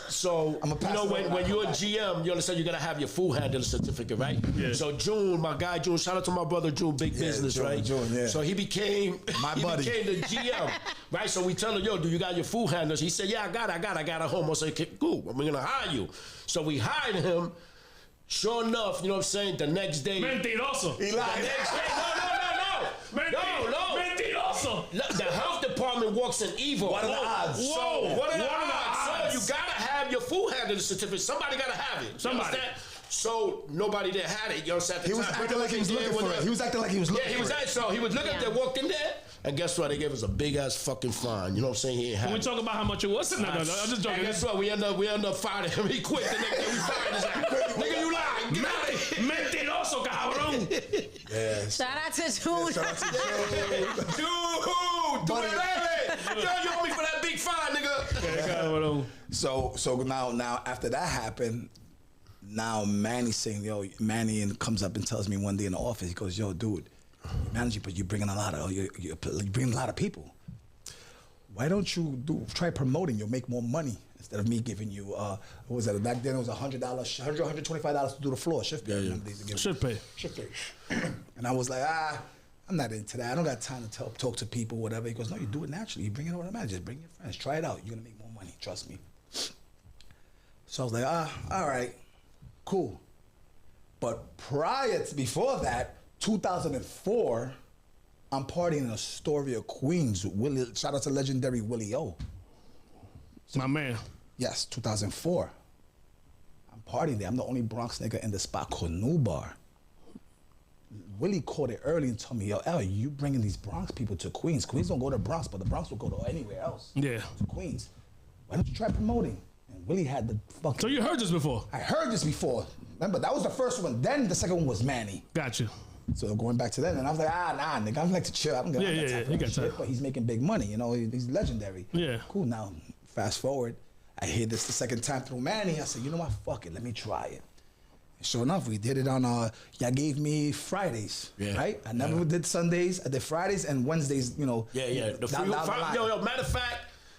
when you're a GM, you understand you gotta have your food handler certificate, right? Yeah. So June, my guy June, shout out to my brother June, big business, June, right? June, yeah. So he became buddy. became the GM, right? So we tell him, yo, do you got your food handlers? He said, yeah, I got a home. I said, okay, cool, we're gonna hire you. So we hired him. Sure enough, you know what I'm saying? The next day. Mentiroso. He lied. The next day, no. Mentiroso. The health department works in Evo. What are the odds? What are the odds? So you gotta have your food handler certificate. Somebody gotta have it. Somebody. So nobody that had it. You understand? He was acting like he was looking for it. He was acting like he was looking for it. Yeah, he was. So he was looking. They walked in there, and guess what? They gave us a big ass fucking fine. You know what I'm saying? He ain't have Can we it. talk about how much it was? No, I'm just joking. And guess what? We end up firing him. He quit the next day. We fired his ass. Nigga, you lied. Get out of here. Mentiroso, cabrón. Yes. Shout out to June. Shout out to June. Dude, do it. Yo, you owe me for that big fine, nigga. So now after that happened, now Manny's saying, yo, Manny comes up and tells me one day in the office, he goes, yo, dude, manager, but you're bringing a lot of people. Why don't you try promoting? You'll make more money instead of me giving you, what was that? Back then it was $100, $125 to do the floor, shift pay. Yeah. Shift pay. And I was like, I'm not into that. I don't got time to talk to people, whatever. He goes, no, you do it naturally. You bring it over the manager. Just bring your friends. Try it out. You're going to make more money. Trust me. So I was like, all right, cool. But before that, 2004, I'm partying in Astoria, Queens with Willie. Shout out to legendary Willie O. My man. Yes, 2004. I'm partying there. I'm the only Bronx nigga in the spot called New Bar. Willie caught it early and told me, yo, L, you bringing these Bronx people to Queens. Queens don't go to Bronx, but the Bronx will go to anywhere else. Yeah. To Queens. Why don't you try promoting? And Willie had the fucking... So you heard this before? I heard this before. Remember, that was the first one. Then the second one was Manny. Got you. So going back to that, and I was like, nah, nigga, I like to chill. I don't got time for he that got shit. time. But he's making big money, he's legendary. Yeah. Cool, now, fast forward. I hear this the second time through Manny. I said, you know what, fuck it, let me try it. And sure enough, we did it on, y'all gave me Fridays, right? I never did Sundays. I did Fridays and Wednesdays, Yeah. The free matter of fact,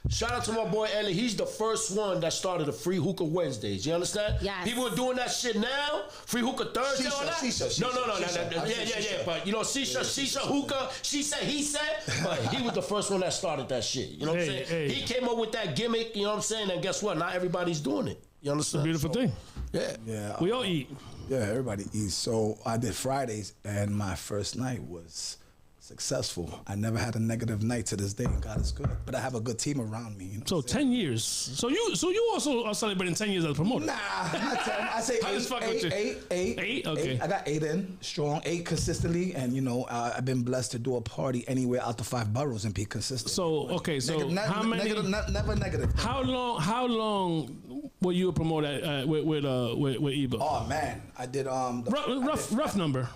shout out to my boy Ellie. He's the first one that started the free hookah Wednesdays. You understand? Yes. People are doing that shit now. Free hookah Thursday. Shisha, all that. shisha, No. shisha. But shisha, hookah. She said, he said. But he was the first one that started that shit. You know what I'm saying? Hey. He came up with that gimmick. You know what I'm saying? And guess what? Not everybody's doing it. You understand? Beautiful thing. Yeah. Yeah. We all eat. Yeah, everybody eats. So I did Fridays, and my first night was successful. I never had a negative night to this day. God is good. But I have a good team around me. So 10 years. So you also are celebrating 10 years as a promoter. Nah, not 10. I say I just fuck with you. eight. Okay. I got 8 in, strong, 8 consistently, and I've been blessed to do a party anywhere out the 5 boroughs and be consistent. So okay, so how many? Never negative. How long were you a promoter with Evo? Oh man, I did rough number.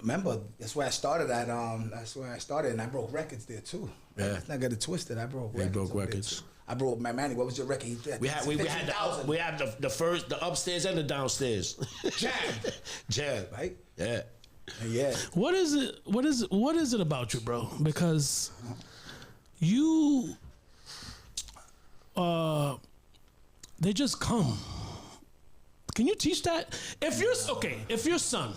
Remember, that's where I started at. That's where I started, and I broke records there too. Yeah. Let's not get it twisted. I broke records. broke over there, records. too. I broke my Manny. What was your record? We had the upstairs and the downstairs. Jam. Right? Yeah. Yeah. What is it about you, bro? Because you they just come. Can you teach that? If your son,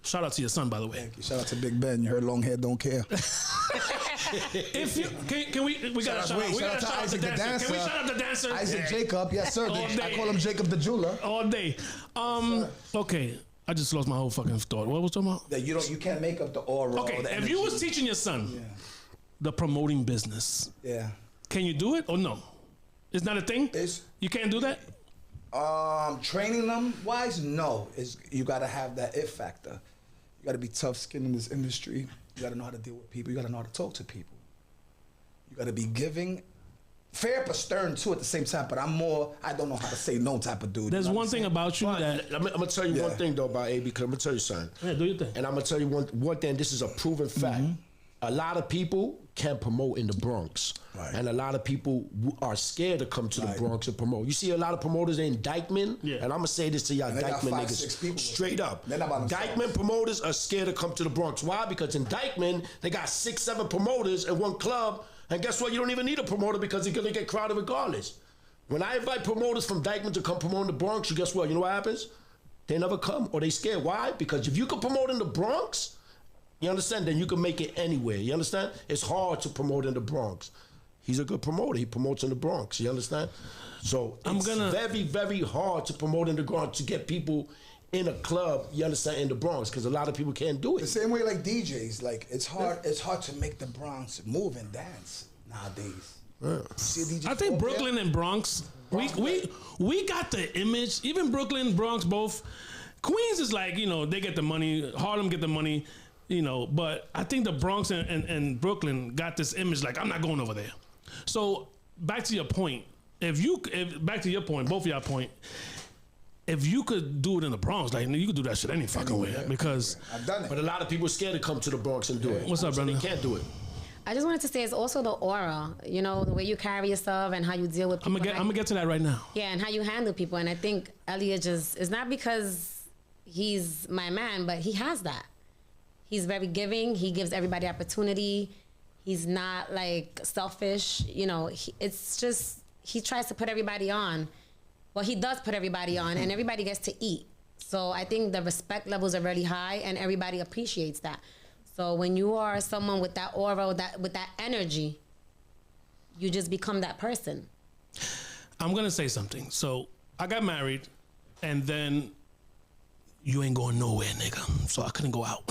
shout out to your son, by the way. Thank you. Shout out to Big Ben. You heard long hair don't care. If you can we gotta shout out the dancer. Can we shout out the dancer? Isaac Jacob, yes sir. I call him Jacob the jeweler. All day. Okay. I just lost my whole fucking thought. What was I talking about? That you can't make up the aura. Okay, or the if energy. you was teaching your son the promoting business, yeah. Can you do it or no? It's not a thing. You can't do that. Training them wise, no. You gotta have that it factor. You gotta be tough skinned in this industry. You gotta know how to deal with people. You gotta know how to talk to people. You gotta be giving, fair but stern too at the same time. But I don't know how to say no type of dude. There's one thing about you that I'm gonna tell you one thing though about AB, because I'm gonna tell you something. Yeah, do your thing. And I'm gonna tell you one thing. This is a proven fact. A lot of people can't promote in the Bronx, and a lot of people are scared to come to the Bronx and promote. You see a lot of promoters in Dykeman, and I'm gonna say this to y'all Dykeman niggas straight up. Dykeman promoters are scared to come to the Bronx. Why? Because in Dykeman they got 6, 7 promoters in one club, and guess what? You don't even need a promoter because you're gonna get crowded regardless. When I invite promoters from Dykeman to come promote in the Bronx, you guess what? You know what happens? They never come, or they scared. Why? Because if you can promote in the Bronx, you understand? Then you can make it anywhere. You understand? It's hard to promote in the Bronx. He's a good promoter. He promotes in the Bronx. You understand? So it's very, very hard to promote in the Bronx to get people in a club. You understand? In the Bronx, because a lot of people can't do it. The same way like DJs. Like it's hard. It's hard to make the Bronx move and dance nowadays. I think Brooklyn and Bronx, we got the image. Even Brooklyn, Bronx, both. Queens is like, you know, they get the money. Harlem get the money. You know, but I think the Bronx and Brooklyn got this image like, I'm not going over there. So back to your point, back to your point, both of y'all point, if you could do it in the Bronx, like you could do that shit any fucking way because I've done it. But a lot of people are scared to come to the Bronx and do it. What's up, brother? They can't do it. I just wanted to say it's also the aura, you know, the way you carry yourself and how you deal with people. I'm gonna get to that right now. Yeah, and how you handle people. And I think Elliot just, it's not because he's my man, but he has that. He's very giving. He gives everybody opportunity. He's not like selfish. You know, it's just, he tries to put everybody on. Well, he does put everybody on and everybody gets to eat. So I think the respect levels are really high and everybody appreciates that. So when you are someone with that aura, with that energy, you just become that person. I'm going to say something. So I got married and then you ain't going nowhere, nigga. So I couldn't go out.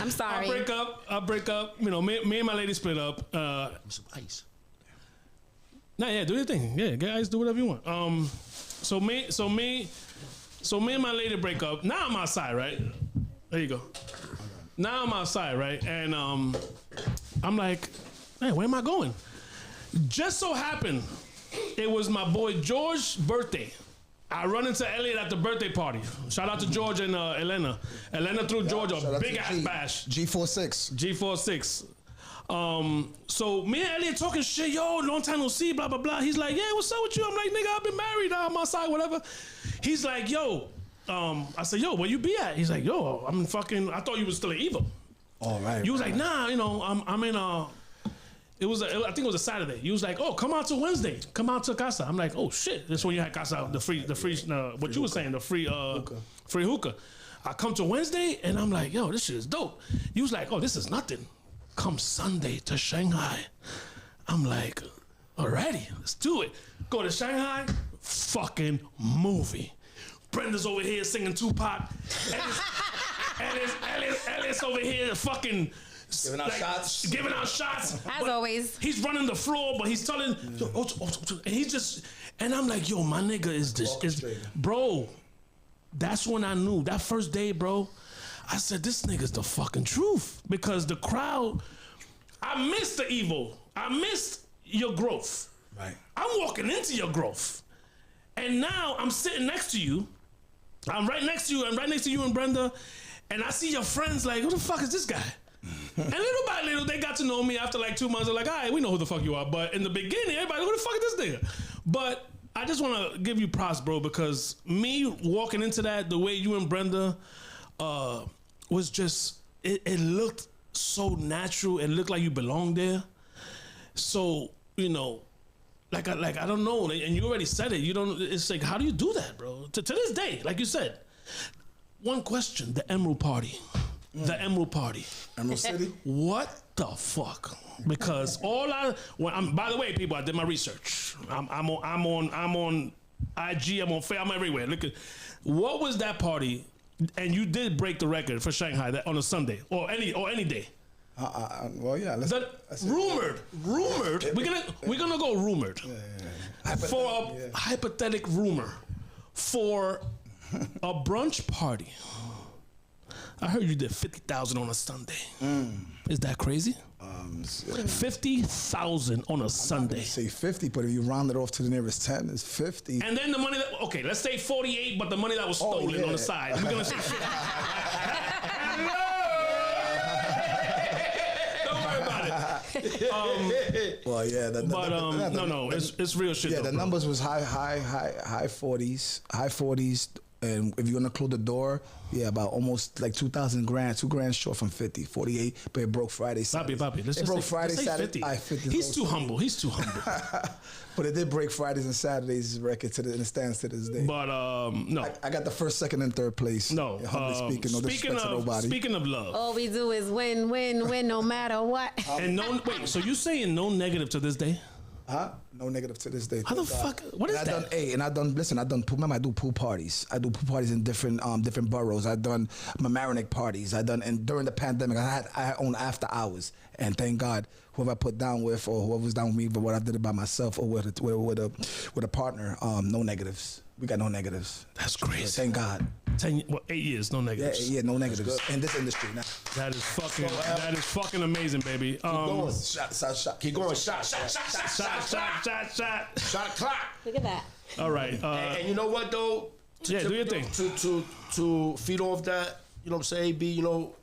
I'm sorry. I break up. You know, me and my lady split up. Some ice. Nah, yeah, do your thing. Yeah, guys, do whatever you want. So me and my lady break up. Now I'm outside, right? There you go. Now I'm outside, right? And I'm like, man, where am I going? Just so happened, it was my boy George's birthday. I run into Elliot at the birthday party. Shout out to George and Elena. Elena threw George a big ass bash. G46. G46. So me and Elliot talking shit, yo, long time no see, blah, blah, blah. He's like, yeah, what's up with you? I'm like, nigga, I've been married, I'm outside, whatever. He's like, yo, I said, yo, where you be at? He's like, yo, I'm fucking, I thought you was still at Evo. All right. You was like, nah, you know, I'm in, I think it was a Saturday. You was like, oh, come out to Wednesday. Come out to Casa. I'm like, oh shit. This when you had Casa, the free, what you were saying, the free hookah. I come to Wednesday and I'm like, yo, this shit is dope. You was like, oh, this is nothing. Come Sunday to Shanghai. I'm like, alrighty, let's do it. Go to Shanghai, fucking movie. Brenda's over here singing Tupac. Elliot's over here fucking Giving out shots. As always. He's running the floor, but he's telling, and he's just, and I'm like, yo, my nigga is bro. That's when I knew that first day, bro. I said, this nigga's the fucking truth because the crowd. I missed the Evo. I missed your growth. Right. I'm walking into your growth, and now I'm sitting next to you. I'm right next to you. I'm right next to you and Brenda, and I see your friends like, who the fuck is this guy? And little by little, they got to know me after like 2 months. They're like, all right, we know who the fuck you are. But in the beginning, everybody, who the fuck is this nigga? But I just want to give you props, bro, because me walking into that, the way you and Brenda was just, it looked so natural. It looked like you belonged there. So, you know, like I don't know. And you already said it. You don't, it's like, how do you do that, bro? To this day, like you said. One question, the Emerald Party. The Emerald Party. Emerald City? What the fuck? Because by the way, people, I did my research. I'm on IG, I'm on Facebook, I'm everywhere. Look at, what was that party? And you did break the record for Shanghai on a Sunday or any day. Well, yeah. Rumored. We're gonna go rumored. For a hypothetical rumor, for a brunch party. I heard you did 50,000 on a Sunday. Is that crazy? 50,000 on a Sunday. Say 50, but if you round it off to the nearest 10, it's 50. And then the money that, okay, let's say 48, but the money that was stolen on the side. We're gonna say 50. Don't worry about it. Well, yeah. No, it's real shit. Yeah, though, the bro. numbers was high 40s. And if you're gonna include the door, about almost like 2,000 grand, $2,000 short from 50, 48. But it broke Friday, Saturday. Papi, let's it just broke say, Friday, let's say Saturday. 50. 50 He's too humble. But it did break Fridays and Saturdays record and it stands to this day. But no, I got the first, second, and third place. no. Humbly speaking, no disrespect to nobody. Speaking of love, All we do is win, win, win, no matter what. and no wait. So you saying no negative to this day? Huh? No negative to this day. How the fuck? What is and that? I done pool. Remember, I do pool parties. I do pool parties in different boroughs. I done Mamaroneck parties. And during the pandemic, I own after hours. And thank God, whoever I put down with or whoever was down with me, but what I did it by myself or with a partner, no negatives. We got no negatives. That's crazy. Thank God. 8 years, no negatives. Yeah, no negatives in this industry now. That is fucking amazing, baby. Keep going. Shot. Keep going. Shot. Shot clock. Look at that. All right. And you know what though? Do your thing. To feed off that, you know what I'm saying, AB, you know,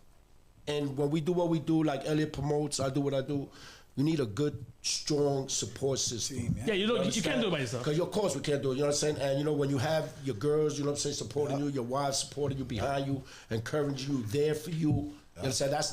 and when we do what we do, like Elliot promotes, I do what I do. You need a good, strong support system. Yeah, you can't do it by yourself. Because of course we can't do it, you know what I'm saying? And you know, when you have your girls, you know what I'm saying, supporting you, your wives supporting you, behind you, encouraging you, there for you. You understand? That's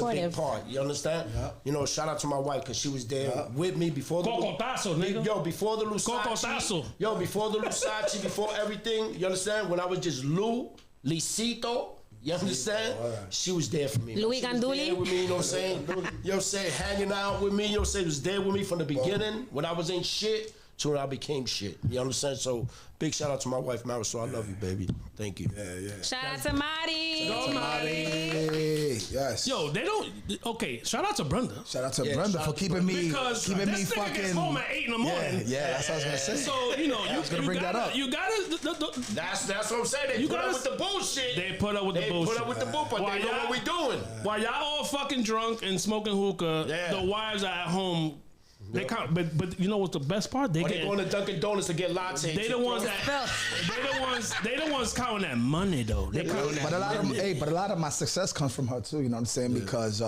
a big part. You understand? Yeah. You know, shout out to my wife because she was there with me before the Cocotazo, nigga. Yo, before the Lusace. Cocotazo. Yo, before the Lusace, before everything. You understand? When I was just Lisito. You understand? She was there for me. Louis She was there Ganduli? with me, you know what I'm saying? You know what I'm saying? Hanging out with me, you know what I'm saying? Was there with me from the beginning when I was ain't shit to when I became shit. You understand? So big shout out to my wife, Marisol. I love you, baby. Thank you. Yeah. Shout out to Marty. Go, Marty. Hey, yes. Yo, they don't. Okay, shout out to Brenda. Shout out to Brenda for keeping me Because this nigga gets home at 8 in the morning. Yeah, that's what I was gonna say. So you know, I was gonna bring that up. You gotta. That's what I'm saying. They put up with the bullshit. They put up with the bullshit. They put up with the bullshit, but they know what we doing. While y'all all fucking drunk and smoking hookah, the wives are at home. They can't, but you know what's the best part? They going to Dunkin' Donuts to get lattes. They the ones that they the ones counting that money though. But a lot of my success comes from her too. You know what I'm saying? Because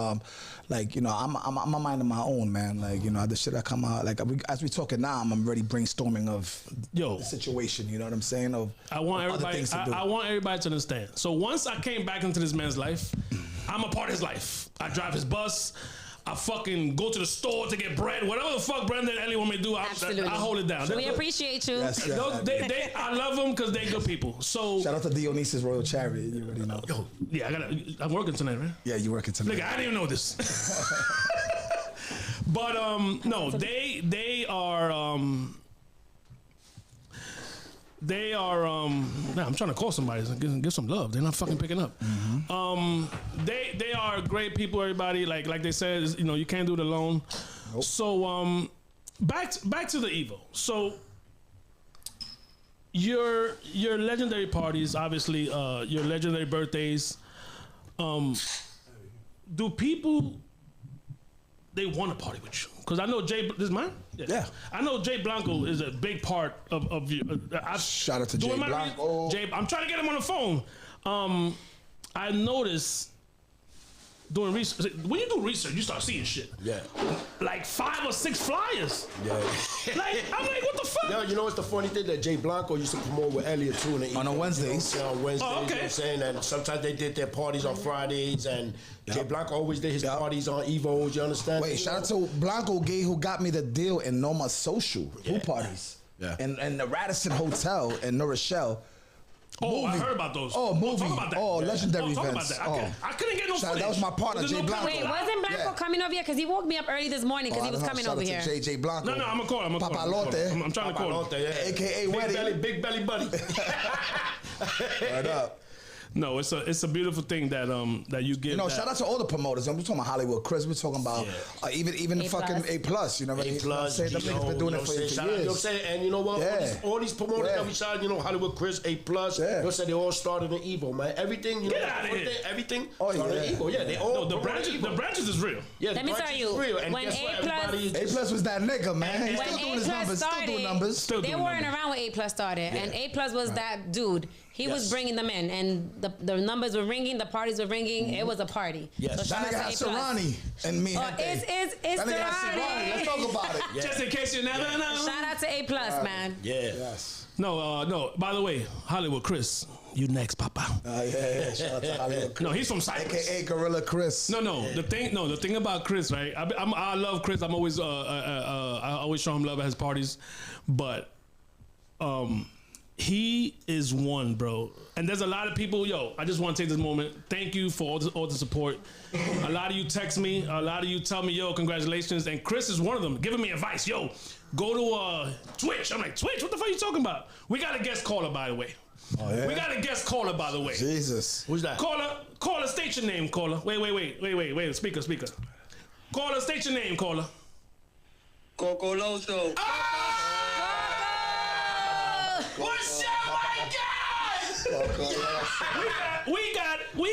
like you know, I'm a mind of my own, man. Like you know, the shit that come out. Like as we talking now, I'm already brainstorming of the situation. You know what I'm saying? I want everybody to understand. So once I came back into this man's life, I'm a part of his life. I drive his bus. I fucking go to the store to get bread. Whatever the fuck Brenda and Ellie want me to do, I hold it down. We appreciate you. Yes, I love them because they good people. So shout out to Dionysus Royal Chariot. You already know. Yo, yeah, I'm working tonight, right? Yeah, you working tonight. Nigga, I didn't even know this. But no, they are. I'm trying to call somebody and give some love. They're not fucking picking up. Mm-hmm. They are great people. Everybody, like they said, you know, you can't do it alone. Nope. So back to the Evo. So your legendary parties, obviously, your legendary birthdays. Do people they want to party with you? Because I know Jay. This is mine. Yeah. I know Jay Blanco is a big part of you. Shout out to Jay Blanco. Jay, I'm trying to get him on the phone. I noticed doing research. When you do research, you start seeing shit. Yeah. Like 5 or 6 flyers. Yeah. Like I'm like, what the fuck? Yo, you know what's the funny thing that Jay Blanco used to promote with Elliot too on Wednesdays. On Wednesdays, Oh, okay. You know what I'm saying? And sometimes they did their parties on Fridays, and Jay Blanco always did his parties on Evos. You understand? Wait, shout out to Blanco Gay who got me the deal in Noma Social pool parties. Yeah. And the Radisson Hotel in New Rochelle. Oh, I heard about those. Oh, movie. Talk about that. Legendary talk events. About that. I couldn't get no footage. That was my partner, There's Jay Blanco. Wait, wasn't Blanco coming over here? Because he woke me up early this morning because he was coming over here. Jay Blanco. No, I'm gonna call him. Papalote. I'm trying to call him. Yeah. AKA Weddy. Big belly buddy. Right up. No, it's a beautiful thing that that you give. You know, shout out to all the promoters. I'm talking about Hollywood Chris. We're talking about even the fucking A+. You know what I mean? A+, Them niggas been doing it for years. You know what I'm saying? And you know what? All these promoters that we shot, you know, Hollywood Chris, A+. You know what I'm saying? They all started in Evo, man. Everything, you Get know, out of here. everything Oh, started in Evo. Yeah, they all the branches is real. Yeah, Let me tell you, real. And when guess what? A+, Everybody is A+ was that nigga, man. He's when still doing his A+ numbers. Still doing numbers. Still they doing weren't numbers. around when A+ started, and A+ was that dude. He was bringing them in, and the numbers were ringing, the parties were ringing. It was a party. Yes. So That shout nigga out had to A+. Serrani and me. Oh, that day. it's That nigga had Serrani. Let's Serrani. talk about it. Just in case you never know. Shout out to A+, man. Yeah. Yes. No. By the way, Hollywood Chris, you next, Papa. Yeah. Shout out to Hollywood Chris. No, he's from Cyprus. AKA Gorilla Chris. No. The thing about Chris, right? I love Chris. I'm always I always show him love at his parties, but he is one, bro. And there's a lot of people. Yo, I just want to take this moment. Thank you for all the support. A lot of you text me. A lot of you tell me, yo, congratulations. And Chris is one of them, giving me advice. Yo, go to Twitch. I'm like, Twitch? What the fuck are you talking about? We got a guest caller, by the way. Oh, yeah? We got a guest caller, by the way. Jesus. Who's that? Caller, state your name, caller. Wait. Speaker. Caller, state your name, caller. Coco Loso. What's up, my God? We got. Oh my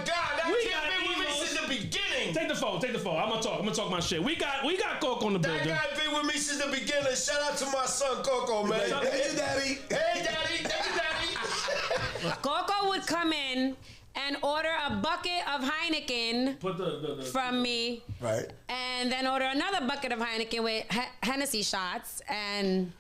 God! That We kid got been with me Evos. since the beginning. Take the phone. I'm gonna talk my shit. We got Coco on the That building. guy been with me since the beginning. Shout out to my son Coco, man. Hey, daddy. Hey, daddy. Coco would come in and order a bucket of Heineken Put the from me, Right. and then order another bucket of Heineken with Hennessy shots, and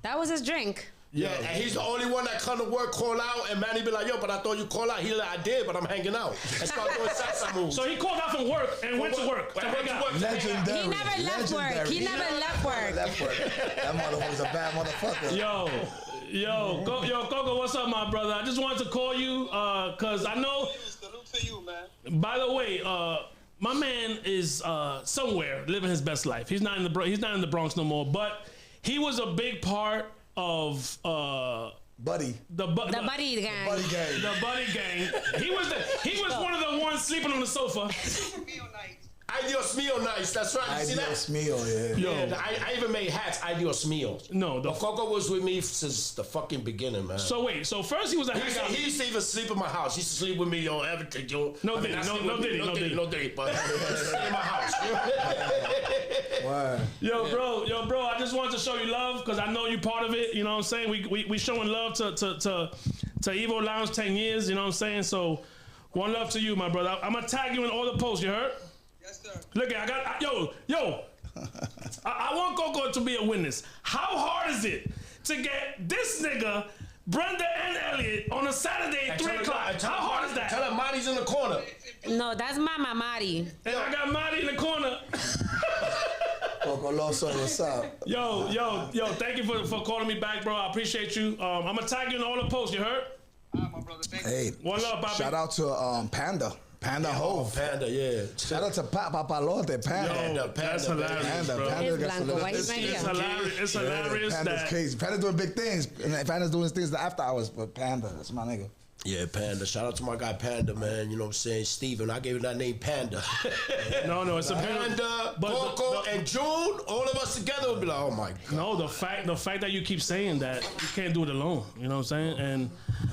that was his drink. Yeah, and he's the only one that come to work, call out, and Manny be like, yo, but I thought you call out. He like, I did, but I'm hanging out. And start doing salsa moves. So he called out from work and went to work. Went to work. Legendary. He never left work. He never left work. That motherfucker's a bad motherfucker. Yo, Coco, what's up, my brother? I just wanted to call you because I know. Salute to you, man. By the way, my man is somewhere living his best life. He's not in the Bronx no more, but he was a big part of Buddy. the Buddy gang. Buddy gang. The Buddy gang. He was one of the ones sleeping on the sofa. Adios mio, nice. That's right. You see that? Adios mio, yeah. Yo. Yeah, I even made hats. Adios mio. No, But Coco was with me since the fucking beginning, man. So wait, so first he was a hangout. He used to even sleep in my house. He used to sleep with me on everything, yo. No I mean, diddy, not no sleep with me, diddy. no diddy, but stay in my house. Word. Yo, bro, I just wanted to show you love because I know you part of it. You know what I'm saying? We showing love to Evo Lounge 10 years. You know what I'm saying? So one love to you, my brother. I'm gonna tag you in all the posts. You heard? Yes, sir. Look, yo. I want Coco to be a witness. How hard is it to get this nigga, Brenda and Elliot, on a Saturday at 3 o'clock? How hard is that? Tell her Marty's in the corner. No, that's Mama Mari. And I got Marty in the corner. Coco Loso, what's up? Yo, thank you for calling me back, bro. I appreciate you. I'm gonna tag you in all the posts. You heard? My brother. Thank you. Hey, One love, Bobby. shout out to Panda Hove. Panda, yeah. Shout out to Papalote, Panda. That's hilarious, Panda, bro. Panda It's got some Blanco. little- Why he's not It's here? hilarious. It's hilarious Panda's that crazy. Panda's doing big things. And Panda's doing his things after hours, but Panda, that's my nigga. Yeah, Panda. Shout out to my guy Panda, man. You know what I'm saying? Steven, I gave him that name Panda. no, it's a Panda, but Coco, and June, all of us together would be like, oh my God. No, the fact that you keep saying that you can't do it alone. You know what I'm saying? And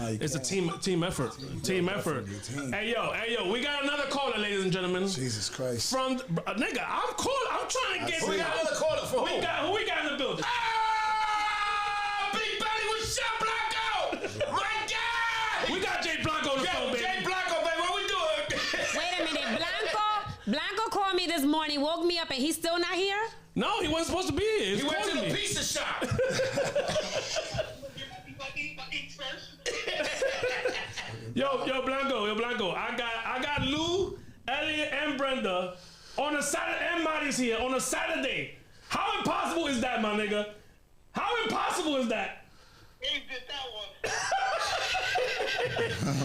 you it's can't. a team effort. Team effort. Team. Hey yo, we got another caller, ladies and gentlemen. Jesus Christ. From nigga, I'm trying to get. see. We got another caller for who? Who we got in the building? Ah! Big Belly with Chef Blanco! My God! We got Jay Blanco on the phone, baby. Jay Blanco, baby, what we doing? Wait a minute, Blanco called me this morning, woke me up, and he's still not here? No, he wasn't supposed to be here. He went to the me. pizza shop. Yo, Blanco. I got Lou, Elliot, and Brenda on a Saturday, and Marty's here on a Saturday. How impossible is that, my nigga? How impossible is that? He did that one.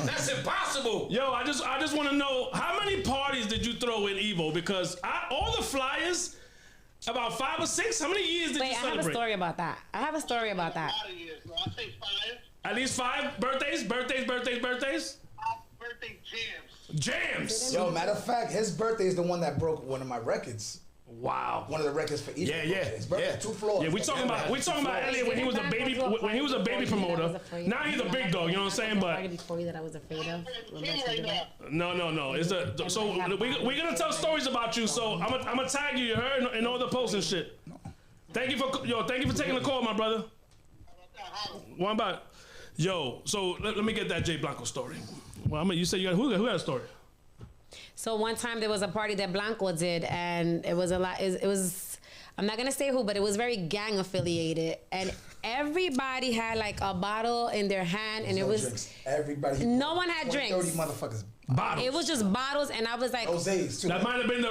That's impossible. Yo, I just want to know how many parties did you throw in Evo? Because all the flyers, about 5 or 6. How many years did Wait, you I have celebrate? a story about that. A lot of years, bro. I say 5. At least 5 birthdays. I birthday jams. Jams. Yo, matter of fact, his birthday is the one that broke one of my records. Wow. One of the records for each. Yeah. His birthday, 2 floors. Yeah, we talking about Elliot when he was a baby promoter. Now he's a big dog. You know what I'm saying? But before you that I was afraid of. no. It's so we're gonna tell stories about you. So I'm gonna tag you. You heard in all the posts and shit. Thank you for taking the call, my brother. What about So let me get that Jay Blanco story. Well, you say you got who had a story? So one time there was a party that Blanco did, and it was a lot. It was, I'm not gonna say who, but it was very gang affiliated, and everybody had like a bottle in their hand, and it was drinks. Everybody. No one had 30 drinks. motherfuckers. Bottles. It was just bottles, and I was like, Rosé's too. That might have been the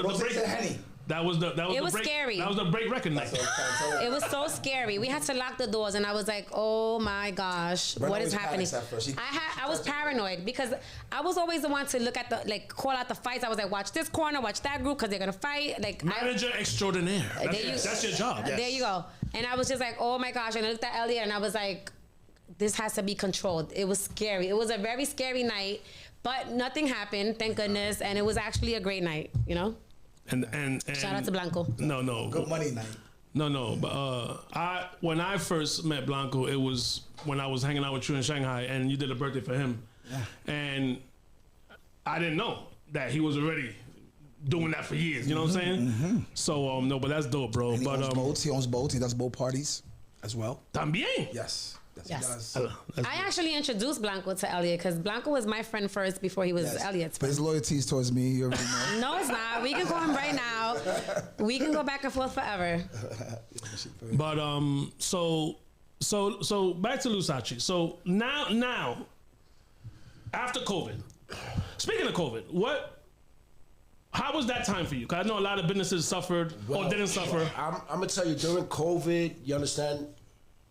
Rosé's break. and Henny. That was the It was break, scary. That was the break record night. it was so scary. We had to lock the doors, and I was like, oh my gosh, Brenda what is always happening? panics at first. I was paranoid because I was always the one to look at call out the fights. I was like, watch this corner, watch that group, because they're gonna fight. Like Manager extraordinaire. That's your job. Yes. There you go. And I was just like, oh my gosh. And I looked at Elliot, and I was like, this has to be controlled. It was scary. It was a very scary night, but nothing happened, thank goodness. And it was actually a great night, you know? And Shout out to Blanco. No. Good money night. No. But when I first met Blanco, it was when I was hanging out with you in Shanghai, and you did a birthday for him. Yeah. And I didn't know that he was already doing that for years. You know what I'm saying? Mm-hmm. So no, but that's dope, bro. And he but owns boats. He owns boats. He does boat parties as well. También. Yes. Yes. He does. I actually introduced Blanco to Elliot because Blanco was my friend first before he was Elliot's But friend. his loyalty is towards me. You already know. No, it's not. We can call him right now. We can go back and forth forever. But so back to Lusace. So now after COVID, speaking of COVID, how was that time for you? Because I know a lot of businesses suffered or didn't suffer. I'm gonna tell you, during COVID, you understand,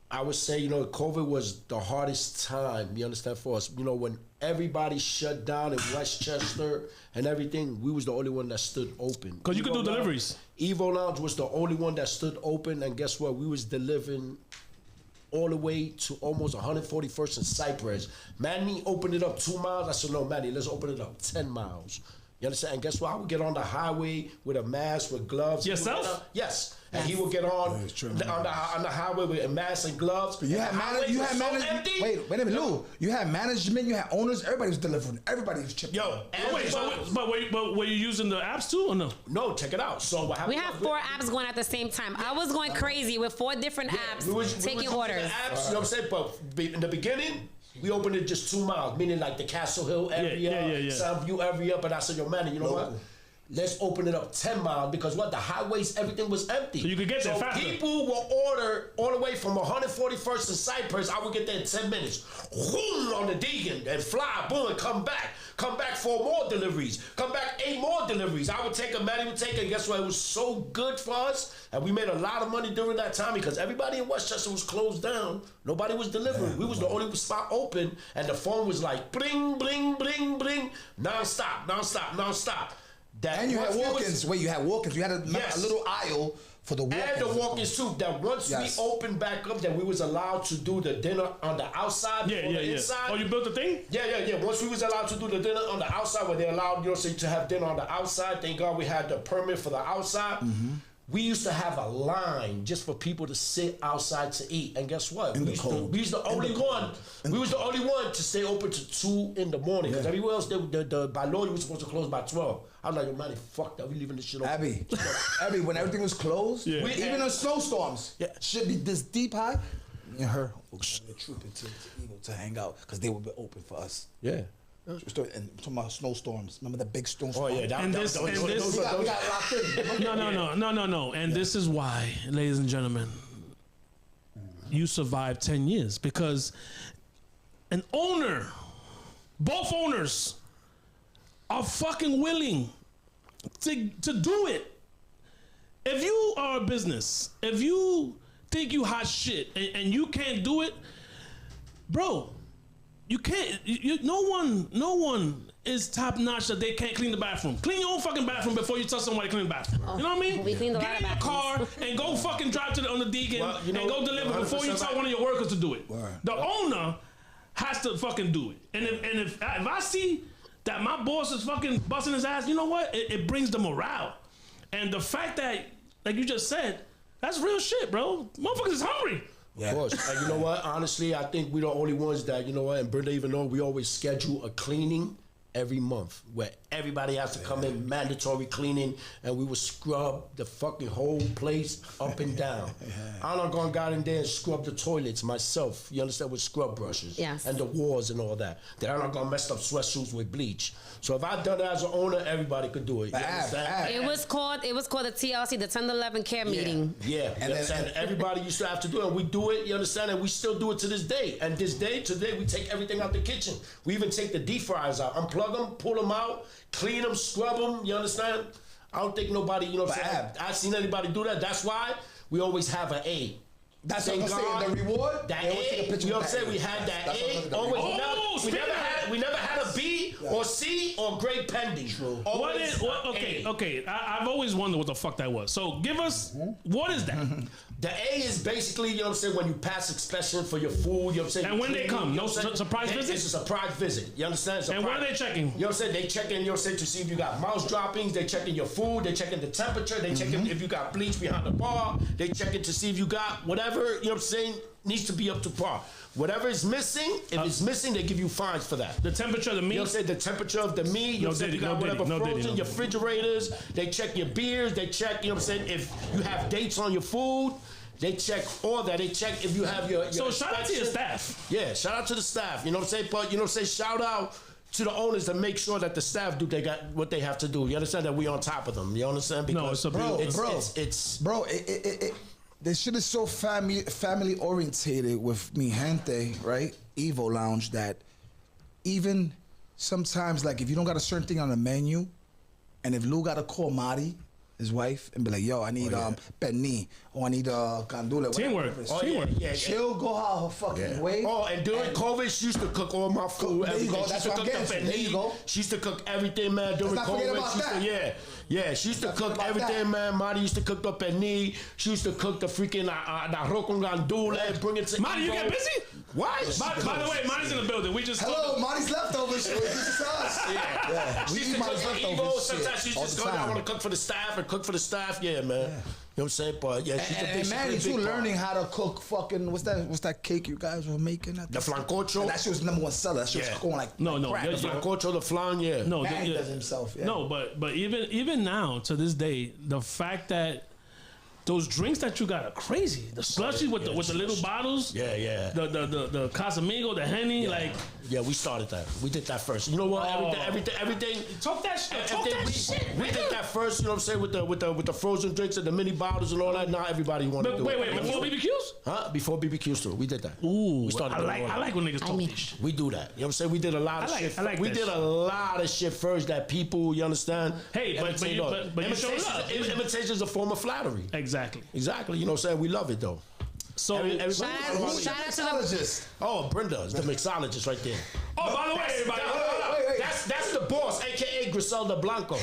I would say, COVID was the hardest time, you understand, for us. When everybody shut down in Westchester and everything, we was the only one that stood open. Because you could do deliveries. Evo Lounge was the only one that stood open, and guess what? We was delivering all the way to almost 141st and Cypress. Manny opened it up 2 miles. I said, no, Manny, let's open it up 10 miles. You understand? And guess what? I would get on the highway with a mask, with gloves. Yourself? Yes. And he would get on on the highway with a mask and gloves. But you had management. Wait a minute, Lou. You had management. You had owners. Everybody was delivering. Everybody was chipping. But were you using the apps too or no? No, check it out. So what happened? We have 4 apps going at the same time. I was going crazy with 4 different apps taking orders. The apps, you know what I'm saying? But in the beginning, we opened it just 2 miles, meaning like the Castle Hill area, Soundview area. But I said, yo, man, you know what? Let's open it up 10 miles because the highways, everything was empty. So you could get there faster. People will order all the way from 141st to Cypress. I would get there in 10 minutes. Whoom, on the Deegan and fly, boom, and come back. Come back 4 more deliveries. Come back 8 more deliveries. I would take a man, he would take it. And guess what? It was so good for us. And we made a lot of money during that time because everybody in Westchester was closed down. Nobody was delivering. We was the only spot open. And the phone was like bling, bling, bling, bling. Non-stop. And you had walk-ins. You had walk-ins. You had a little aisle for the walk-ins. And the walk-ins too. That once we opened back up, that we was allowed to do the dinner on the outside before the inside. Oh, you built the thing? Yeah. Once we was allowed to do the dinner on the outside, where they allowed to have dinner on the outside. Thank God we had the permit for the outside. Mm-hmm. We used to have a line just for people to sit outside to eat. And guess what? We was the only one. We was the only one to stay open to 2 in the morning. Because everywhere else, by law, you were supposed to close by 12. I was like, yo, man, fuck that. We leaving this shit open. Abby, when everything was closed, even in snowstorms, should be this deep high. Me and her were going to troop into Evo to hang out because they would be open for us. Yeah. And talking about snowstorms. Remember the big storms? Oh yeah, we got locked in. No. And this is why, ladies and gentlemen, you survived 10 years because an owner, both owners, are fucking willing to do it. If you are a business, if you think you hot shit and you can't do it, bro. You can't. No one is top notch that they can't clean the bathroom. Clean your own fucking bathroom before you tell somebody to clean the bathroom. You know what I mean? We cleaned a lot of bathrooms. Get in your car and go fucking drive on the Deegan and go deliver before you tell one of your workers to do it. The owner has to fucking do it. And if I see that my boss is fucking busting his ass, you know what? It brings the morale. And the fact that, like you just said, that's real shit, bro. Motherfuckers is hungry. Of course. And you know what? Honestly, I think we're the only ones that, you know what, and Brenda even know, we always schedule a cleaning every month where everybody has to come in, mandatory cleaning, and we will scrub the fucking whole place up and down. I'm not gonna go in there and scrub the toilets myself, you understand, with scrub brushes. Yes. And the walls and all that. Then I'm not gonna mess up sweatsuits with bleach. So if I've done it as an owner, everybody could do it. You understand? It was called the TLC, the 10-11 care meeting. Yeah, and everybody used to have to do it. And we do it, you understand, and we still do it to this day. And today, we take everything out the kitchen. We even take the deep fryers out, unplug them, pull them out, clean them, scrub them, you understand? I don't think nobody, you know what I'm saying? I've seen anybody do that. That's why we always have an A. That's what I'm saying. The reward. That A, you know what I'm saying? We had that A. Always. We never had a B or C or grade pending. Okay. I've always wondered what the fuck that was. So give us, what is that? The A is basically, you know what I'm saying, when you pass inspection for your food, you know what I'm saying? And when they come, no surprise visit? It's a surprise visit, you understand? And what are they checking? You know what I'm saying? They checking, you know what I'm saying, to see if you got mouse droppings, they checking your food, they checking the temperature, they checking if you got bleach behind the bar, they checking to see if you got whatever, you know what I'm saying, needs to be up to par. Whatever is missing, if it's missing, they give you fines for that. The temperature of the meat? You know what I'm saying? The temperature of the meat, you know what I'm saying? You got whatever frozen, your refrigerators, they check your beers, they check, you know what I'm saying, if you have dates on your food. They check all that. They check if you have your so shout out to your staff. Yeah, shout out to the staff. You know what I'm saying? But you know what I'm saying? Shout out to the owners to make sure that the staff they got what they have to do. You understand that we on top of them. You understand? Because this shit is so family orientated with mi gente, right? Evo Lounge, that even sometimes, like, if you don't got a certain thing on the menu, and if Lou got to call Marty, his wife, and be like, yo, I need penny, or I need candula. Teamwork. Teamwork. Yeah. She'll go out her fucking way. Oh, and during COVID, she used to cook all my food. There you go. That's what I'm getting. There you go. She used to cook everything, man, during COVID. She used to cook everything, man. Marty used to cook the penny. She used to cook the freaking arroz con gandula, bring it to Marty, you get busy? Why? By the way, Marty's in the building. We just Marty's leftovers. This is us. Yeah. She used to cook for Evo. Sometimes she just go, I want to cook for the staff and cook for the staff. Yeah, man. Yeah. You know what I'm saying? But yeah, she's a big, Manny too, learning how to cook fucking what's that cake you guys were making? The flancocho. And that shit was the #1 seller. That shit was going like no. Crack. The flancocho, the flan, yeah. No, Manny does himself. Yeah. No, but even now to this day, the fact that those drinks that you got are crazy. The slushy with the little bottles. Yeah. The Casamigo, the Henny, like. Yeah, we started that. We did that first. You know what? Everything. Talk that shit. We did that first. You know what I'm saying, with the frozen drinks and the mini bottles and all that. Now everybody want to do it. Wait, before BBQs? Huh? Before BBQs too. We did that. Ooh, we started. I like when niggas talk this shit. We do that. You know what I'm saying? We did a lot of shit. We did a lot of shit first that people. You understand? Hey, but you showed up. Imitation is a form of flattery. Exactly. You know what I'm saying? We love it though. So shout out to the Oh, Brenda is the mixologist right there. Oh, by the way, everybody, wait. That's the boss, aka Griselda Blanco.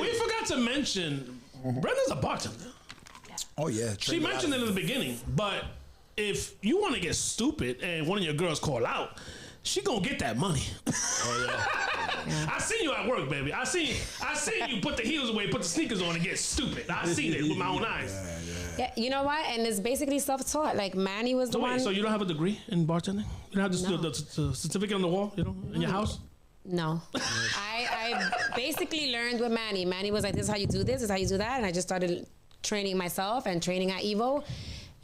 we forgot to mention Brenda's a bartender. Oh yeah, she mentioned it in the beginning, but if you want to get stupid and one of your girls call out, she gonna get that money. Oh yeah. I seen you at work, baby. I seen you put the heels away, put the sneakers on, and get stupid. I seen it with my own eyes. Yeah, you know what? And it's basically self-taught. Like Manny was the one. So you don't have a degree in bartending? You don't have the certificate on the wall, in your house? No. I basically learned with Manny. Manny was like, this is how you do this, this is how you do that. And I just started training myself and training at Evo.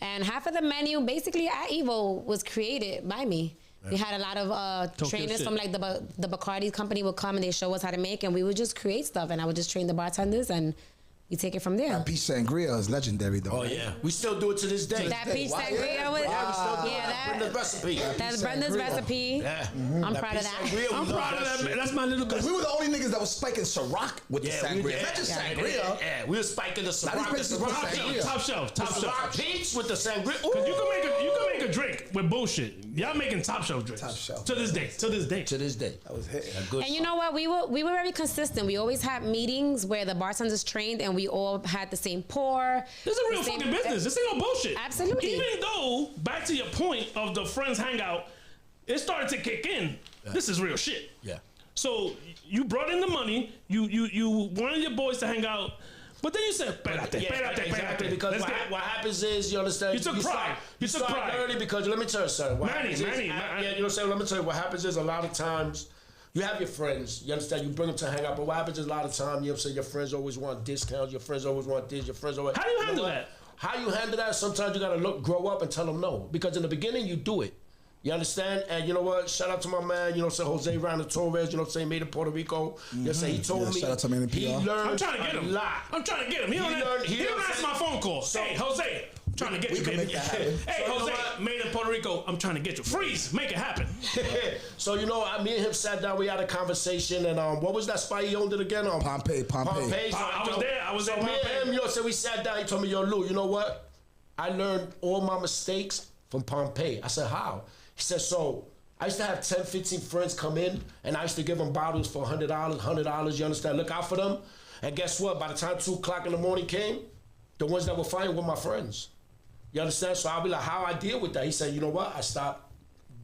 And half of the menu basically at Evo was created by me. We had a lot of trainers from like the Bacardi company would come and they show us how to make, and we would just create stuff, and I would just train the bartenders, and you take it from there. That peach sangria is legendary, though. Oh yeah, we still do it to this day. That peach sangria was Brenda's recipe. That's Brenda's recipe. Yeah, I'm proud of that. I'm proud of that. That's my little. We were the only niggas that was spiking Ciroc with the sangria. Not just sangria. Yeah, we were spiking the Ciroc. Top shelf. Ciroc peach with the sangria. Cause you can make a drink with bullshit. Y'all making top shelf drinks. Top shelf. To this day. That was hit. And you know what? We were very consistent. We always had meetings where the bartenders trained, and we all had the same pour. This is a real fucking business. This ain't no bullshit. Absolutely. Even though, back to your point of the friends hangout, it started to kick in. Yeah. This is real shit. Yeah. So you brought in the money. You wanted your boys to hang out. But then you said, exactly, because what happens is, you understand? You took pride. You took pride early because, let me tell you something. Manny. You know what I'm saying? Let me tell you, what happens is a lot of times, you have your friends, you understand? You bring them to hang out, but what happens is a lot of times, you know what I'm saying? Your friends always want discounts, your friends always want this, your friends always... How do you handle that? How you handle that, sometimes you gotta grow up and tell them no. Because in the beginning, you do it. You understand? And you know what? Shout out to my man, you know what I'm saying, Jose Rana Torres, you know what I'm saying, made in Puerto Rico. You know what I'm saying? He told me shout out to him in he PR. learned I'm trying to get him. a lot. I'm trying to get him. He don't answer my phone call. Hey, Jose, I'm trying to get you, baby. Hey, So, Jose, made in Puerto Rico, I'm trying to get you. Freeze, make it happen. So, you know, me and him sat down, we had a conversation, and what was that spot he owned it again? Pompeii. So, I was there. I was so there. Me and him, you know, so we sat down, he told me, yo, Lou, you know what? I learned all my mistakes from Pompeii. I said, how? He said, so I used to have 10, 15 friends come in, and I used to give them bottles for $100, you understand? Look out for them. And guess what? By the time 2 o'clock in the morning came, the ones that were fighting were my friends. You understand? So I'll be like, how I deal with that? He said, you know what? I stopped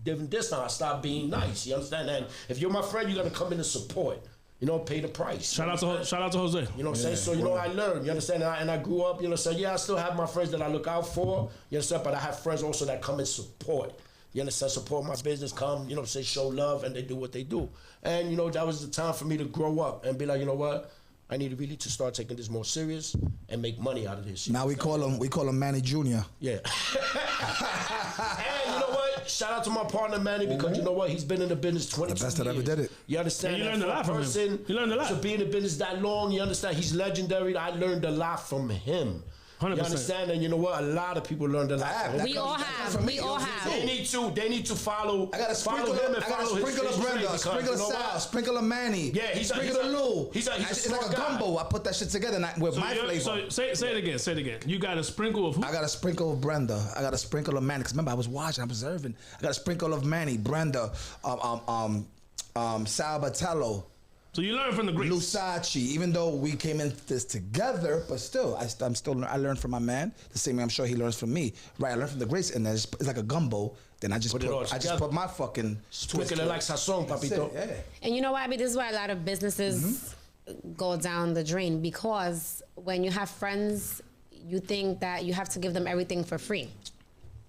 giving discount. I stopped being nice. You understand? And if you're my friend, you got to come in and support. You know, pay the price. Shout out to Jose. You know what I'm saying? So, you know, I learned, you understand? And I grew up, you know, so yeah, I still have my friends that I look out for, you understand? But I have friends also that come and support. You understand? Support my business, come, you know, say show love, and they do what they do. And, you know, that was the time for me to grow up and be like, you know what? I need really to start taking this more serious and make money out of this. Now we call him Manny Jr. Yeah. And you know what? Shout out to my partner Manny, because you know what? He's been in the business 22 years. The best that ever did it. You understand? And you learned a lot from him. You learned a lot. To be in the business that long, you understand? He's legendary. I learned a lot from him. 100%. You understand? And you know what? A lot of people learned a lot from him. We all have. We all have. They need to follow. I got a sprinkle him and follow his sprinkle of Brenda, because, sprinkle of you know Sal, what? sprinkle of Manny. Yeah, sprinkle of Lou. He's It's like a smart guy. gumbo. I put that shit together with my flavor. So say it again. Say it again. You got a sprinkle of who? I got a sprinkle of Brenda. I got a sprinkle of Manny. Because remember, I was watching, observing. I got a sprinkle of Manny, Brenda, Sal Batello, So you learn from the Greeks. Lusachi. Even though we came in this together, but still, I learned from my man the same way I'm sure he learns from me. Right, I learned from the greats, and it's like a gumbo. Then I just put my fucking Sprinkle it like sazon, papito. Yeah. And you know what? I mean, this is why a lot of businesses go down the drain, because when you have friends, you think that you have to give them everything for free.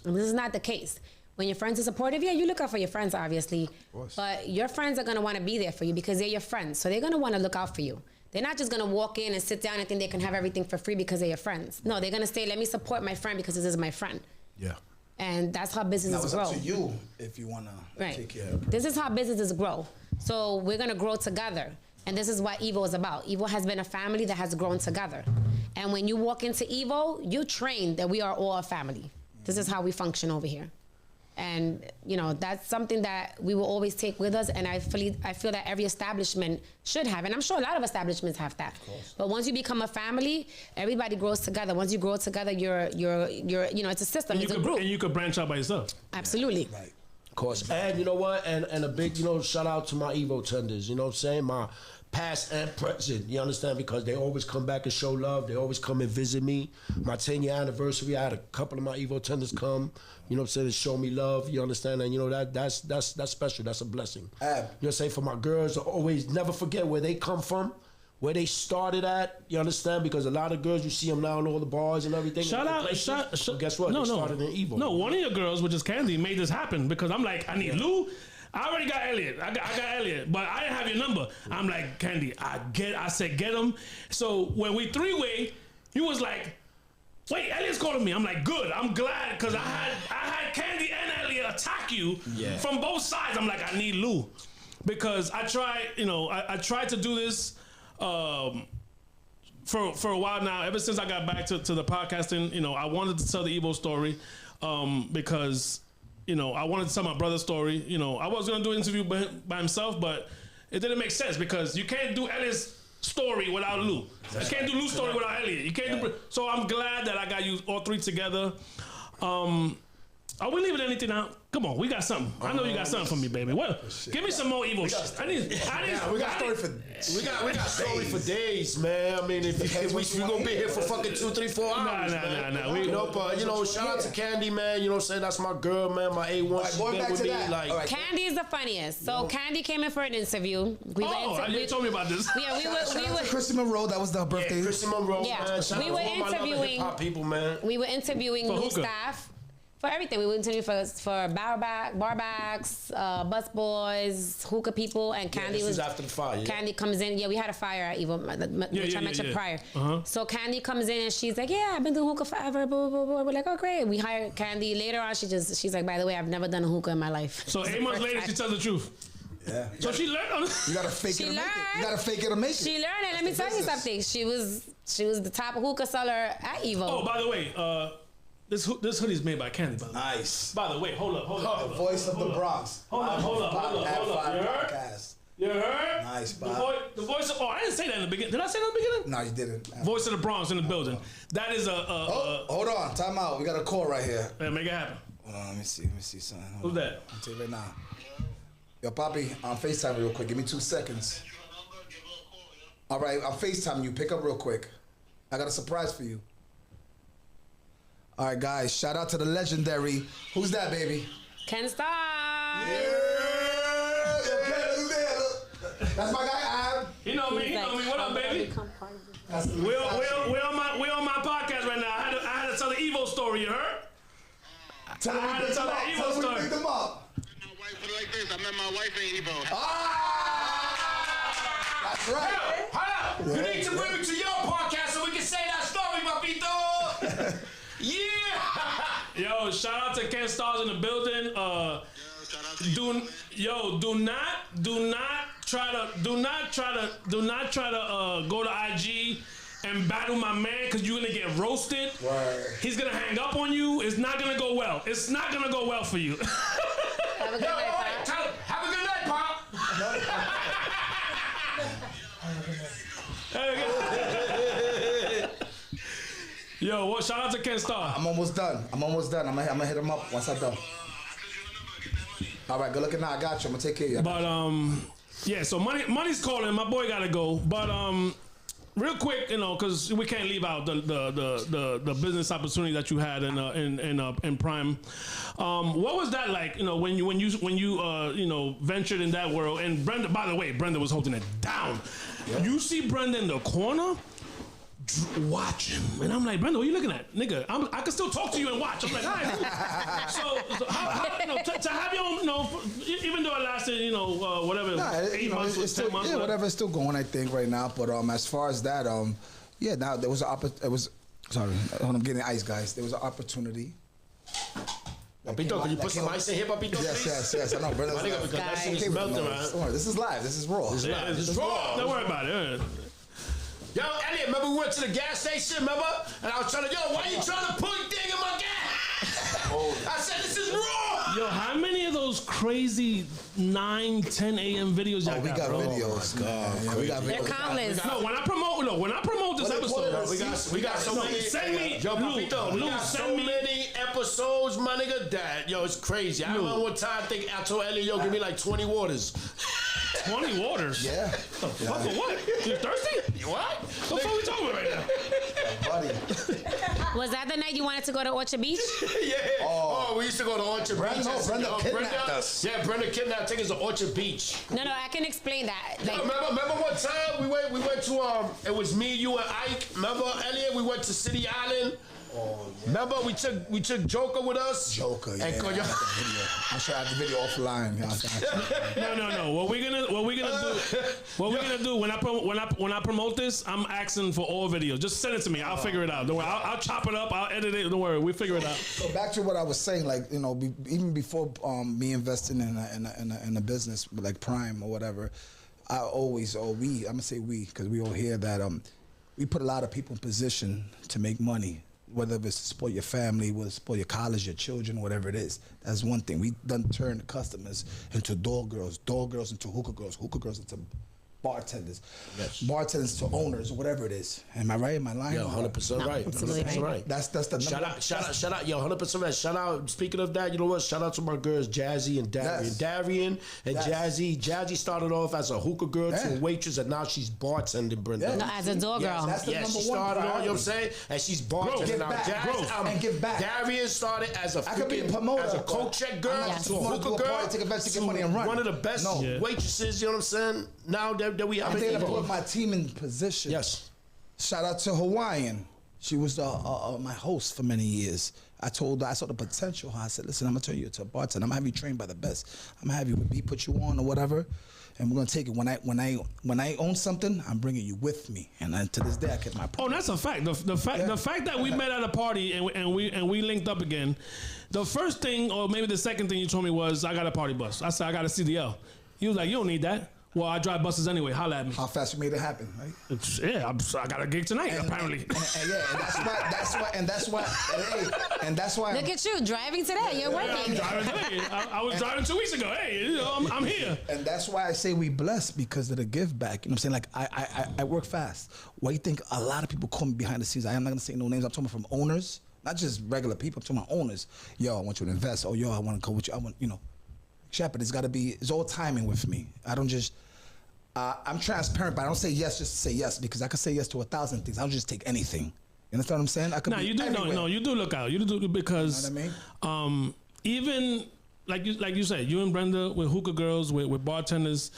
And this is not the case. When your friends are supportive, yeah, you look out for your friends, obviously. But your friends are going to want to be there for you because they're your friends. So they're going to want to look out for you. They're not just going to walk in and sit down and think they can have everything for free because they're your friends. No, they're going to say, let me support my friend because this is my friend. Yeah. And that's how businesses Now grow. it's up to you if you want to take care of it. This is how businesses grow. So we're going to grow together. And this is what Evo is about. Evo has been a family that has grown together. And when you walk into Evo, you train that we are all a family. This is how we function over here. And, you know, that's something that we will always take with us. And I feel that every establishment should have. And I'm sure a lot of establishments have that. But once you become a family, everybody grows together. Once you grow together, you're you know, it's a system, it's a group. And you could branch out by yourself. Absolutely. Right. Of course. And you know what? And a big, you know, shout out to my Evo tenders. You know what I'm saying? My past and present. You understand? Because they always come back and show love. They always come and visit me. My 10-year anniversary, I had a couple of my Evo tenders come. You know what I'm saying? To show me love. You understand? And you know that's special. That's a blessing. You know what I'm saying? For my girls, to always never forget where they come from. Where they started at, you understand? Because a lot of girls, you see them now in all the bars and everything. But guess what? They started in Evo. No, one of your girls, which is Candy, made this happen because I'm like, I need Lou. I already got Elliot. I got Elliot, but I didn't have your number. I'm like, Candy, I said, get him. So when we three-way, you was like, wait, Elliot's calling me. I'm like, good. I'm glad because I had Candy and Elliot attack you from both sides. I'm like, I need Lou because I tried to do this for a while now. Ever since I got back to the podcasting, you know, I wanted to tell the Evo story because, you know, I wanted to tell my brother's story. You know, I was going to do an interview by himself, but it didn't make sense because you can't do Elliot's story without Lou. You can't do Lou's story without Elliot. You can't do. So I'm glad that I got you all three together. Are we leaving anything out? Come on, we got something. I know you got something for me, baby. What? Give me some more Evo shit. We got story for days, man. I mean, if we gonna be here for fucking 2, 3, 4 hours. Nah. But shout out to Candy, man. You know what I'm saying? That's my girl, man. My A1. She's been with me. Like, Candy is the funniest. So Candy came in for an interview. You told me about this. Yeah, we were. Chrissy Monroe, that was the birthday. Chrissy Monroe, Yeah. man. Shout We out were to all my loving interviewing- hip-hop people, man. We were interviewing For new hookah. staff for everything. We were interviewing for barbacks, bus boys, hookah people, and Candy This was is after the fire. Yeah. Candy comes in. Yeah, we had a fire at Evo, which I mentioned prior. So Candy comes in and she's like, "Yeah, I've been doing hookah forever." Blah, blah, blah. We're like, "Oh, great." We hired Candy. Later on, she's like, "By the way, I've never done a hookah in my life." So 8 months later, she tells the truth. Yeah. So she learned. You gotta fake She it or make it. learned. You gotta fake it or make it. She learned it. Let me tell you something. She was the top hookah seller at Evo. Oh, by the way, this hoodie's made by Candy. By the way. Nice. By the way, hold up. The voice of the Bronx. Hold up. At You Five heard? Podcast. You heard? Nice, The Bob. voice of. Oh, I didn't say that in the beginning. Did I say that in the beginning? No, you didn't. Voice of the Bronx in the building. That is Hold on. Time out. We got a call right here. Yeah, make it happen. Hold on. Let me see something. Hold Who's on. that? I'll tell you right now. Yo, Poppy, on FaceTime real quick. Give me 2 seconds. All right, I'll FaceTime you. Pick up real quick. I got a surprise for you. All right, guys. Shout out to the legendary. Who's that, baby? Ken Star. That's my guy, Ab. You know me. What up, baby? We on my podcast right now. I had to tell the Evo story. You heard? Tell him I had to tell that Evo we story. picked him up. My wife was like this. I met my wife in Evo. That's right. Hold up. You need to bring it to your podcast so we can say that story, papito. Yeah. Yo, shout out to Ken Stars in the building. Shout out to you. Do not try to go to IG and battle my man because you're gonna get roasted. Word. He's gonna hang up on you. It's not gonna go well. It's not gonna go well for you. Have a good night, Pop. Have a good night, Pop. Yo, what? Shout out to Ken Star. I'm almost done. I'm gonna hit him up once I'm done. All right, good looking now. I got you. I'm gonna take care of you. But yeah. So money's calling. My boy gotta go. But real quick, because we can't leave out the business opportunity that you had in Prime. What was that like? When you ventured in that world. And Brenda, by the way, Brenda was holding it down. Yep. You see Brenda in the corner. Watching, and I'm like, Brenda, what are you looking at, nigga? I can still talk to you and watch. I'm like, all right. So how to have your own, even though it lasted, whatever, 8 months, it's 10 still, months, yeah, whatever. It's still going, I think, right now. But as far as that, yeah, now there was sorry, I'm getting ice, guys. There was an opportunity. Papito, can you put some ice in here, Papito? Yes. I know, brother. My nigga, because that shit is melting, man. This is live. This is raw. This is raw. Don't worry about it. Yo, Elliot, remember we went to the gas station, remember? And I was trying to, why you trying to put thing in my gas? I said, this is raw. Yo, how many of those crazy 9, 10 a.m. videos y'all We got bro? videos. Oh my God, Yeah, we got They're videos. countless. No, when I promote this episode, We got so many. send me, Yo, Papito, we got so many episodes, my nigga, that, it's crazy. I remember one time, I told Elliot, give me like 20 waters. 20 waters. Yeah. Fuck for what? You thirsty? What? What the fuck we talking about right now? Buddy. Was that the night you wanted to go to Orchard Beach? Yeah. Oh, we used to go to Orchard Beach. Brenda kidnapped us. Yeah, Brenda kidnapped us to Orchard Beach. No, I can explain that. Like, Remember one time we went to it was me, you, and Ike. Remember, Elliot? We went to City Island. Oh, yeah. Remember we took Joker with us. Joker, yeah. And I got the video. I'm sure I have the video offline. No. What we gonna do when I promote this? I'm asking for all videos. Just send it to me. I'll figure it out. Don't worry. I'll chop it up. I'll edit it. Don't worry. We figure it out. So back to what I was saying, like even before me investing in a business like Prime or whatever, I'm gonna say we because we all hear that we put a lot of people in position to make money. Whether it's to support your family, whether it's to support your college, your children, whatever it is. That's one thing. We done turned customers into door girls into hookah girls into bartenders, Yes. bartenders to owners, or whatever it is. Am I right? Am I lying? Yo, 100% right. absolutely 100% right. right. That's the Shout number. out, yo, 100% right. Shout out, speaking of that, you know what? Shout out to my girls, Jazzy and Darian. Yes. Darian and Yes. Jazzy. Jazzy started off as a hookah girl to Yeah. a waitress, and now she's bartending, Brenda. Yeah. No, as a door girl. That's the Yeah, number she one started on, you know what I'm priority. saying? And she's bartending Give now. back, and give back. Darian started as a I could be a freaking, promoter, as a but coat check girl, I'm not to a gonna hookah do a girl, party, take advantage, to get money and run. one of the best No. Yeah. waitresses, you know what I'm saying? Now that we have I'm it. thinking to put my team in position. Yes. Shout out to Hawaiian. She was my host for many years. I told her, I saw the potential. I said, listen, I'm gonna turn you to a bartender. I'm gonna have you trained by the best. I'm gonna have you with me, put you on or whatever, and we're gonna take it. When I own something, I'm bringing you with me. And to this day, I kept my Oh, promise. that's a fact. The fact that we met at a party and we linked up again. The first thing, or maybe the second thing you told me was, I got a party bus. I said, I got a CDL. He was like, you don't need that. Well, I drive buses anyway. Holla at me. How fast we made it happen, right? Yeah, I got a gig tonight. Apparently. And that's why. Look at you driving today. You're I'm working. driving today. I was driving 2 weeks ago. Hey, you know, I'm here. And that's why I say we blessed, because of the give back. You know what I'm saying? Like I work fast. Why you think a lot of people call me behind the scenes? I'm not gonna say no names. I'm talking from owners, not just regular people. I'm talking about owners. Yo, I want you to invest. Oh, yo, I want to go with you. I want, you know, Shepard. It's all timing with me. I don't just. I'm transparent, but I don't say yes just to say yes, because I could say yes to 1,000 things. I don't just take anything. You understand what I'm saying? I could. No, be you do. everywhere. No, you do look out. You do, because You know what even like you said, you and Brenda with hookah girls, with bartenders,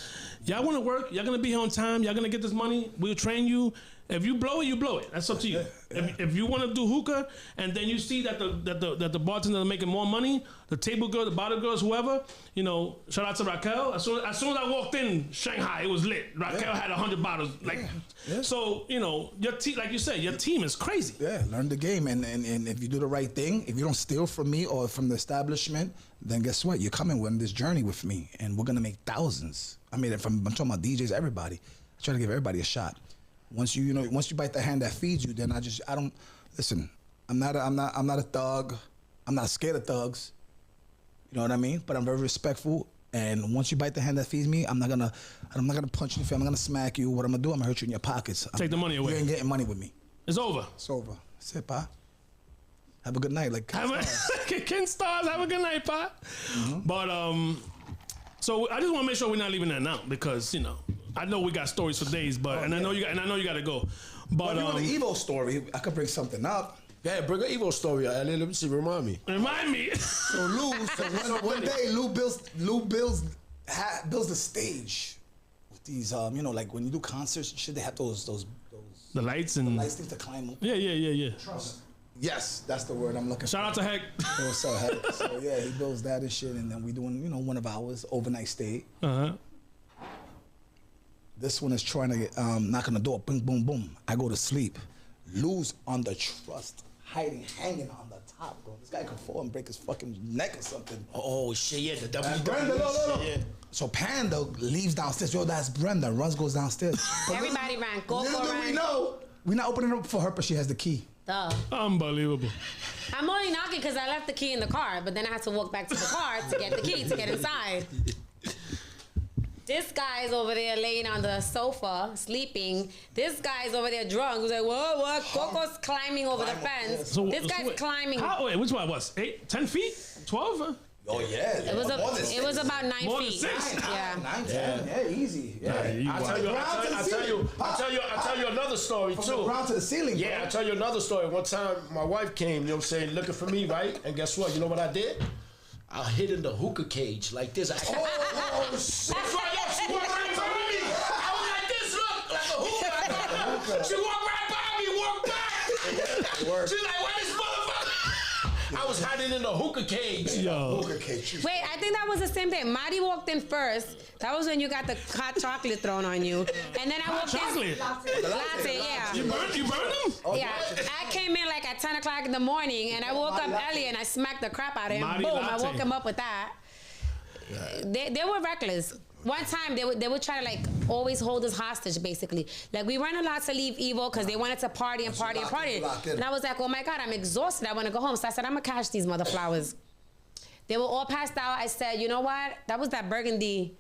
y'all want to work. Y'all gonna be here on time. Y'all gonna get this money. We'll train you. If you blow it, you blow it. That's up to you. If you want to do hookah, and then you see that the bartenders are making more money, the table girl, the bottle girls, whoever, you know, shout out to Raquel. As soon as I walked in Shanghai, it was lit. Raquel had 100 bottles. Like, so you know, your team, like you said, your team is crazy. Yeah, learn the game, and if you do the right thing, if you don't steal from me or from the establishment, then guess what? You're coming on this journey with me, and we're gonna make thousands. I mean, I'm talking about DJs, everybody. I try to give everybody a shot. Once you bite the hand that feeds you, then I don't listen. I'm not a thug. I'm not scared of thugs. You know what I mean? But I'm very respectful. And once you bite the hand that feeds me, I'm not gonna punch you in the face. I'm not gonna smack you. What I'm gonna do? I'm gonna hurt you in your pockets. Take the money away. You ain't getting money with me. It's over. It's over. That's it, pa. Have a good night. Like Ken Stars, have a good night, Pa. But so I just want to make sure we're not leaving that now, because you know I know we got stories for days, but I know you got to go. But you want the Evo story? I could bring something up. Yeah, bring an Evo story out. Let me see. Remind me. Remind me. So one day Lou builds the stage with these like when you do concerts and shit, they have those The lights and lights things to climb up. Yeah. Yes, that's the word I'm looking Shout out to Heck. for. What's up, Heck? So yeah, he builds that and shit, and then we doing one of ours overnight stay. This one is trying to get knock on the door, boom, boom, boom. I go to sleep. Lou's on the trust, hanging on the top, bro. This guy could fall and break his fucking neck or something. Oh shit! Yeah, the And WWE. Brenda, no. Yeah. So Panda leaves downstairs. Yo, that's Brenda. Goes downstairs. But Everybody ran. Coco little do we ran. know, we're not opening it up for her, but she has the key. Duh. Unbelievable. I'm only knocking because I left the key in the car, but then I had to walk back to the car to get the key to get inside. This guy's over there laying on the sofa, sleeping. This guy's over there drunk. He's like, what? Coco's climbing over the fence. This guy's wait, climbing. Wait, which one was 8, 10 feet, 12? Oh yeah. It was about 9 More than feet. 6. Yeah. 9, 10. Yeah, easy. Yeah. I'll tell you another story From too. the ground to the ceiling. Yeah, bro. I'll tell you another story. One time, my wife came, you know what I'm saying, looking for me, right? And guess what? You know what I did? I hid in the hookah cage like this. Oh shit. That's right, yo, she walked right by me. I was like this, look, like a hookah. She walked right by me, walked back. She's like, where this motherfucker? I was hiding in the hookah cage. Yo. Hookah cage. Wait, I think that was the same thing. Marty walked in first. That was when you got the hot chocolate thrown on you. And then I walked Chocolate. in. Latte, yeah. You burned them? Yeah, I came in like at 10 o'clock in the morning, and I woke up early, and I smacked the crap out of him. Marty Boom, I latte. woke him up with that. They were reckless. One time, they would try to like always hold us hostage, basically. Like we weren't allowed to leave Evo because they wanted to party and party and party. And I was like, oh my God, I'm exhausted. I want to go home. So I said, I'm gonna cash these mother flowers. They were all passed out. I said, you know what? That was that burgundy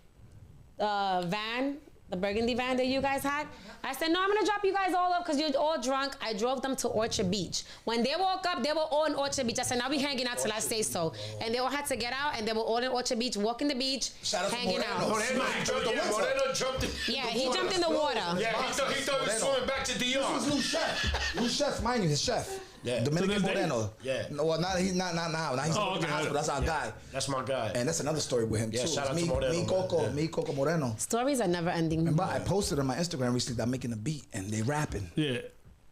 van the burgundy van that you guys had. I said, no, I'm gonna drop you guys all up because you're all drunk. I drove them to Orchard Beach. When they woke up, they were all in Orchard Beach. I said, now we hanging out till I say so. And they all had to get out, and they were all in Orchard Beach, walking the beach, hanging out. Moreno jumped in. Yeah, he jumped in the water. Yeah, he thought he was swimming back to DR. This was Lou's chef. Lou's chef, mind you, his chef. Yeah. Dominican Moreno. Yeah. No, well, he's not now. Now he's in the hospital. That's our guy. That's my guy. And that's another story with him Yeah, too. shout out me, to Moreno. Me, Coco Moreno. Stories are never ending. Remember, I posted on my Instagram recently that I'm making a beat and they rapping. Yeah.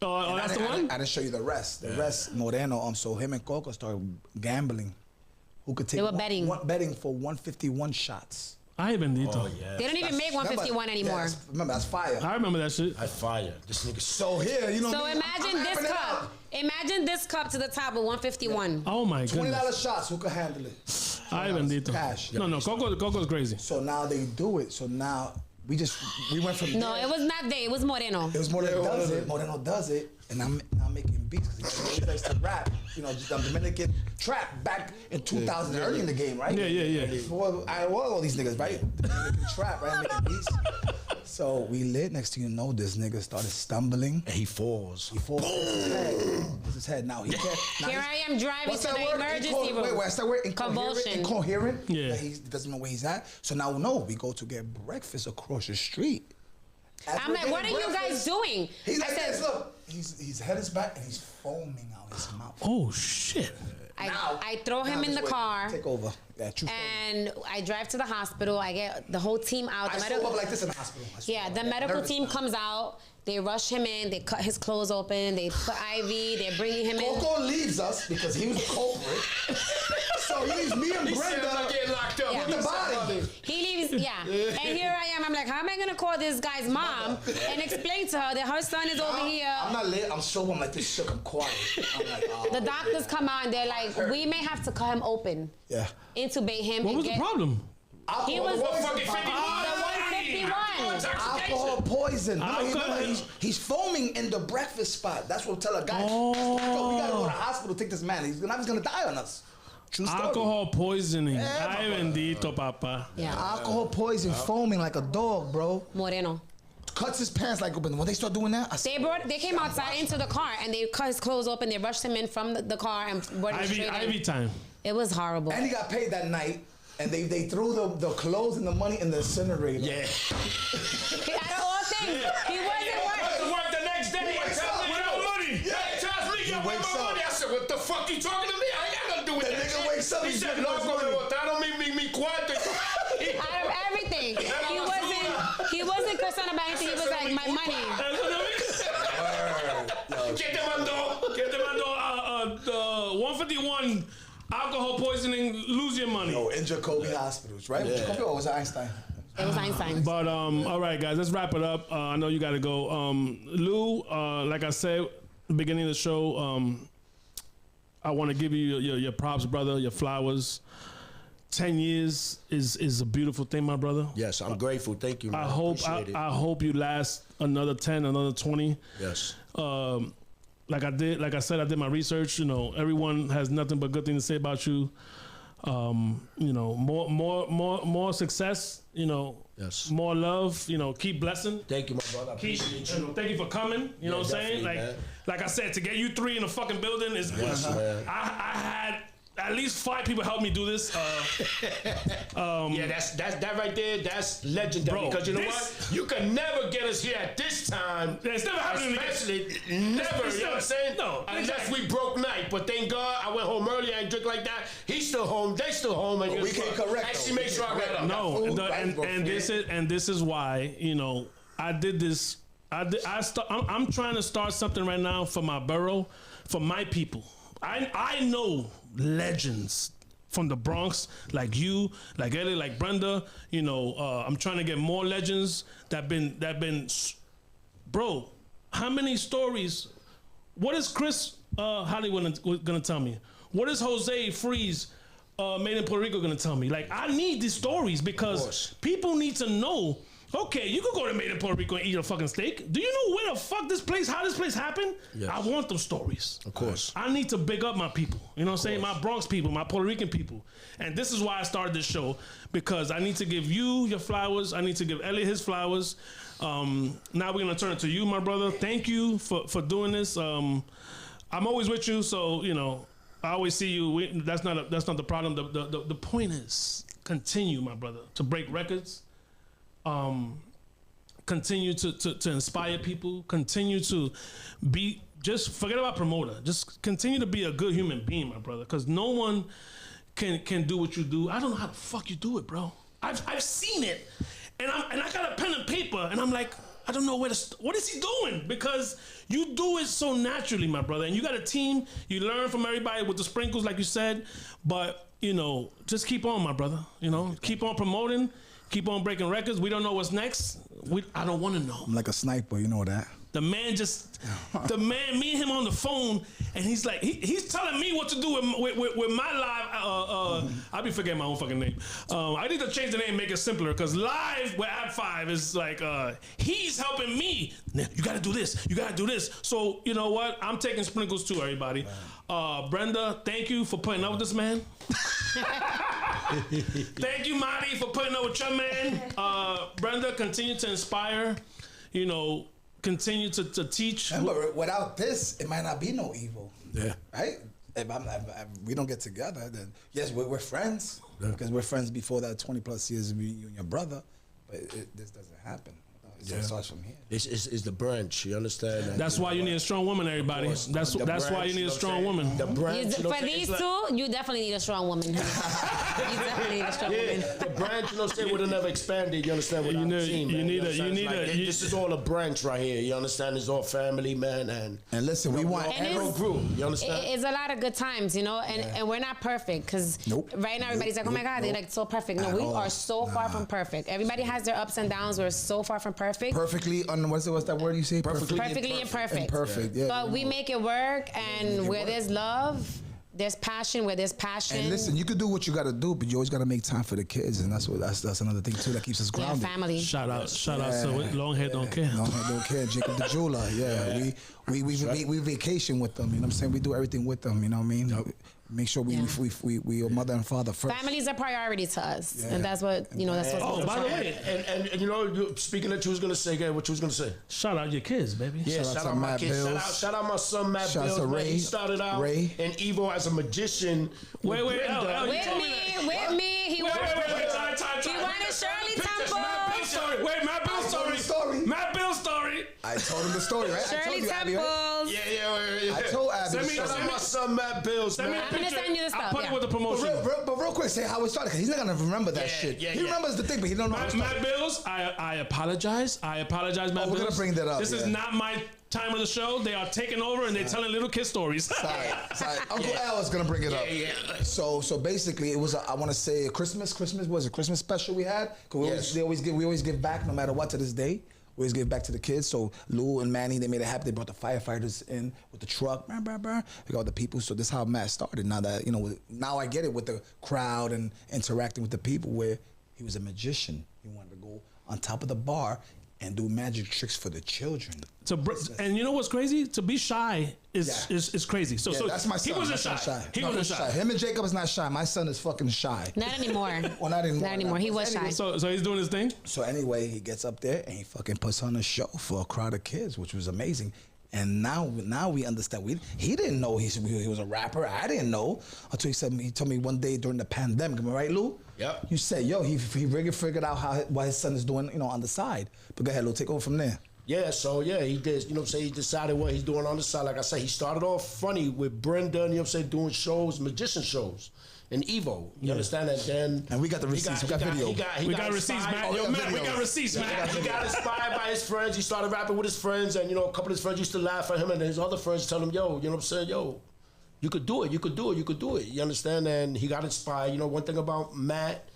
Oh, that's the one? I didn't show you the rest. The rest, Moreno. So him and Coco started gambling. Who could take? They were betting. Betting for 151 shots. I bendito. Oh, yeah. They don't even make 151 anymore. Remember, that's fire. I remember that shit. I fire. This nigga. So here, you know. So what I mean? imagine I'm this amping it cup. up. Imagine this cup to the top with 151. Oh my goodness. $20 shots. Who could handle it? I bendito. Cash. No, Coco's crazy. So now they do it. So now we went from No, there. it was not they. It was Moreno. It was Moreno does it. Moreno does it, and I'm making beats because he likes to rap. You know, just Dominican trap back in 2000, early in the game, right? Yeah. Before all these niggas, right? Dominican trap, right? Making beats. So we lit. Next thing you know, this nigga started stumbling. And he falls. He falls. Hits his head. Now he can't. Now Here I am driving what's to that the word? emergency room. Wait, what's that word? Convulsion. Incoherent. Yeah. That he doesn't know where he's at. So now we go to get breakfast across the street. As I'm we're like, what are getting you guys breakfast, doing? He's I like said, this, look. His head is back and he's foaming out his mouth. Oh shit. I throw him Now in the this way. car. Take over. Yeah, true story. And I drive to the hospital. I get the whole team out. I saw up like this in the hospital. Yeah, the medical team comes out. They rush him in. They cut his clothes open. They put IV. They're bringing him in. Coco leaves us because he was a culprit. So he leaves me and Brenda getting locked up with the body. He leaves, yeah. And here I am. I'm like, how am I going to call this guy's mom and explain to her that her son is over here? I'm not lit. I'm sober. I'm like this shook. I'm quiet. I'm like, oh. The doctors come out and they're like, we may have to cut him open. Yeah. Intubate him. What was the problem? He was fucking 51. the 151. Alcohol poison. Alcohol. He's foaming in the breakfast spot. That's what we'll tell a guy. Oh. Yo, we gotta go to the hospital. Take this man. He's gonna die on us. True story. Alcohol poisoning. Yeah, Ay bendito, papa. Yeah. Alcohol poison, foaming like a dog, bro. Moreno. Cuts his pants like open. When they start doing that, They came outside into the car and they cut his clothes open. They rushed him in from the car and brought him straight in. IV time. It was horrible. and he got paid that night. And they threw the clothes and the money in the incinerator. Yeah. Out of all things, he wasn't Went to working. work the next day. He wakes up with no money. Yeah. He tells me, yo, where's wakes my up. money? I said, what the fuck you talking to me? I ain't got nothing to do with The that nigga shit. wakes up, He he's said, giving no, us me money. botaron mi cuarto. Out of everything. He wasn't concerned about anything. He was like, my money. ¿Qué te mandó? The 151 alcohol poisoning, lose your money. No, in Jacoby hospitals, right? Yeah. Jacoby or was it Einstein? It was Einstein. But all right, guys, let's wrap it up. I know you got to go. Lou, like I said, beginning of the show, I want to give you your props, brother, your flowers. 10 years is a beautiful thing, my brother. Yes, I'm grateful. Thank you, man. I hope Appreciate it. I hope you last another 10, another 20. Yes. Like I said, I did my research. You know, everyone has nothing but good things to say about you. You know, more success. You know, Yes. more love. You know, keep blessing. Thank you, my brother. I Keep, appreciate you you. know, thank you for coming. You know what I'm saying? definitely, Like I said, to get you three in a fucking building is. Yes, man. I had at least 5 people help me do this. Yeah, that right there. That's legendary. Bro, Because you know this- what? You can never get us here at this time. Yeah, it's never happening again. Especially never. It's You know what I'm never- saying? no, Unless exactly. we broke night. But thank God I went home early. I ain't drink like that. He's still home. They still home. And But we can't correct, Actually, though. make We sure I can't got correct. up. No, food, and this is why, you know, I did this. I'm trying to start something right now for my borough, for my people. I know legends from the Bronx, like you, like Ellie, like Brenda. You know, I'm trying to get more legends that been. Bro, how many stories? What is Chris Hollywood gonna tell me? What is Jose Freeze? Made in Puerto Rico gonna tell me? Like, I need these stories because people need to know Okay, you could go to Made in Puerto Rico and eat a fucking steak. Do you know where the fuck how this place happened? Yes. I want those stories. Of course. I need to big up my people. You know what I'm saying? My Bronx people, my Puerto Rican people. And this is why I started this show, because I need to give you your flowers. I need to give Elliot his flowers. Now we're going to turn it to you, my brother. Thank you for doing this. I'm always with you, so, you know, I always see you. That's not the problem. The point is, continue, my brother, to break records. Continue to inspire people. Continue to be, just forget about promoter. Just continue to be a good human being, my brother. Because no one can do what you do. I don't know how the fuck you do it, bro. I've seen it, and I got a pen and paper, and I'm like, I don't know what is he doing, because you do it so naturally, my brother. And you got a team. You learn from everybody with the sprinkles, like you said. But you know, just keep on, my brother. You know, keep on promoting. Keep on breaking records. We don't know what's next. I don't want to know. I'm like a sniper, you know that. The man, me and him on the phone, and he's like, he's telling me what to do with my live. I'll be forgetting my own fucking name. I need to change the name, make it simpler, because live with ABFIVE is like, he's helping me. You got to do this. You got to do this. So you know what? I'm taking sprinkles too, everybody. Brenda, thank you for putting up with this man. Thank you, Marty, for putting up with your man. Brenda, continue to inspire. You know, continue to teach. Remember, without this, it might not be no Evo. Yeah. Right? If we don't get together, then yes, we're friends. Because we're friends before that 20 plus years, you and your brother. But this doesn't happen. It starts from here. It's the branch, you understand? That's why you need a strong woman, everybody. That's why you need a strong woman. The branch, For these two, you definitely need a strong woman. You definitely need a strong woman. The branch, you know, say would have never expanded. You understand what I'm saying? This is all a branch right here. You understand? It's all family, man, and listen, we want every group. You understand? It's a lot of good times, you know, and we're not perfect, because right now everybody's like, oh my God, they're like so perfect. No, we are so far from perfect. Everybody has their ups and downs. We're so far from perfect. Perfectly what's that word you say? Perfectly imperfect. Imperfect, yeah. But we make it work, and where there's love, there's passion. Where there's passion. And listen, you can do what you got to do, but you always got to make time for the kids, and that's another thing too that keeps us grounded. Yeah, family. Shout out to Long Hair Don't Care. Long Hair Don't Care, Jacob the jeweler. Yeah, we vacation with them. You know what I'm saying? We do everything with them. You know what I mean? Yep. Make sure we are mother and father first. Family's a priority to us, and that's what you know. That's what. Oh, by the way, and you know, speaking of, you was gonna say, what you was gonna say? Shout out your kids, baby. Yeah, shout out my kids. Shout out my son Matt Bills. Shout out to Ray. He started out in Evo as a magician. With me. He wanted Shirley Temple. Matt Bill's story. Matt Bill's story. I told him the story, right? Shirley Temple. Yeah. I told Abby. Shout out my son Matt Bills. I'm gonna send you the stuff. I'll put it with the promotion. But real quick, say how it started, because he's not gonna remember that shit. He remembers the thing, but he don't know how it started. Matt Bills, I apologize. Matt Bills. We're gonna bring that up. This is not my time of the show. They are taking over and they're telling little kid stories. Sorry. Uncle Al is gonna bring it up. Yeah. So basically, it was I want to say a Christmas special we had. Cause we always give back no matter what to this day. We always give back to the kids. So Lou and Manny, they made it happen. They brought the firefighters in with the truck. We got the people. So this is how Matt started. Now that now I get it with the crowd and interacting with the people. Where he was a magician. He wanted to go on top of the bar and do magic tricks for the children. And you know what's crazy? To be shy is crazy. So that's my son. He wasn't shy. He wasn't shy. Him and Jacob is not shy. My son is fucking shy. Not anymore. Well, not anymore. Not anymore. He was shy. So he's doing his thing? So anyway, he gets up there and he fucking puts on a show for a crowd of kids, which was amazing. And now we understand. He didn't know he was a rapper. I didn't know until he told me one day during the pandemic. Am I right, Lou? Yep. You said, he really figured out what his son is doing, on the side. But go ahead, Lou, take over from there. Yeah, so he did, he decided what he's doing on the side. Like I said, he started off funny with Brenda, doing shows, magician shows. And Evo, you understand that? And we got the receipts. We got video. We got receipts, Matt. We got receipts, Matt. He got inspired by his friends. He started rapping with his friends, and a couple of his friends used to laugh at him, and his other friends tell him, you could do it. You could do it. You understand? And he got inspired. One thing about Matt,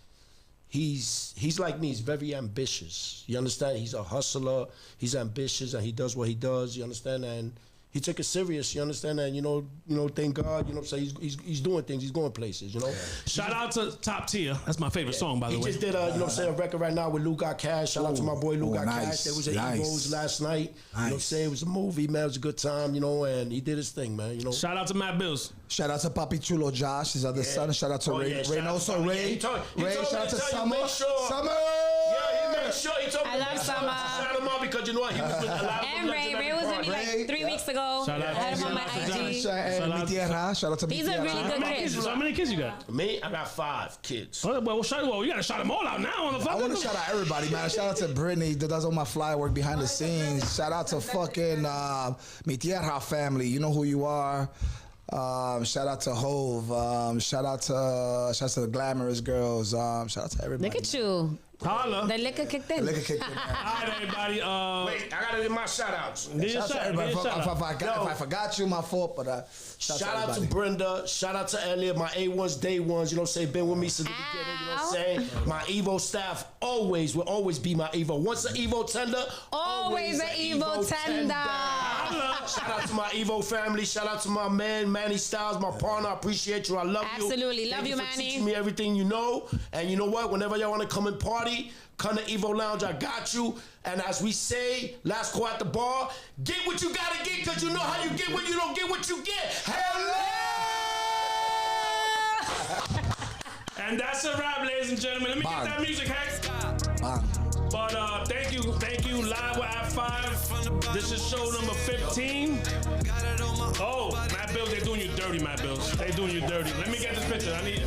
he's like me. He's very ambitious. You understand? He's a hustler. He's ambitious, and he does what he does. You understand? And he took it serious. You understand that? You know, thank God. You know, what I'm saying he's doing things. He's going places. You know. Shout out to Top Tier. That's my favorite song, by the way. He just did a, you know, what I'm saying, a record right now with Lou Got Cash. Shout out to my boy Lou Got Cash. There was an Evos last night. You know what I'm saying? It was a movie, man. It was a good time. You know, and he did his thing, man. You know. Shout out to Matt Bills. Shout out to Papi Chulo Josh, his other son. Shout out to Ray. Ray, also Ray. Ray, shout out to Summer. Summer. Yeah, he made sure he told me. I love Summer. Shout him out because you know what? He was with a lot of And Ray was with me like 3 weeks ago. Shout out. I had him on my IG. Shout out to He's a really good kid. How many kids you got? Me, I got 5 kids. Well, you gotta shout them all out now on the phone. I want to shout out everybody, man. Shout out to Brittany that does all my fly work behind the scenes. Shout out to fucking Mi Tierra family. You know who you are. Shout out to Hove. Shout out to the Glamorous Girls. Shout out to everybody. Look at you. Holla. The liquor kicked in. Liquor kicked in. All right, everybody. Wait, I gotta do my shout outs. Shout out to everybody. If I forgot you, my fault, but shout out to Brenda. Shout out to Elliot, my A1s, day ones. You know what I'm saying? Been with me since the beginning. You know what I'm saying? My Evo staff will always be my Evo. Once an Evo tender, always an Evo tender. Shout out to my Evo family. Shout out to my man, Manny Styles, my partner. I appreciate you. I love you. Absolutely. Love you, for Manny. teaching me everything you know. And you know what? Whenever y'all want to come and party, come to Evo Lounge. I got you. And as we say, last call at the bar, get what you got to get because you know how you get when you don't get what you get. Hello! And that's a wrap, ladies and gentlemen. Let me get that music, Hank. But thank you, live with ABFIVE. This is show number 15. Oh, Matt Bills, they're doing you dirty, Matt Bills. They're doing you dirty. Let me get this picture. I need.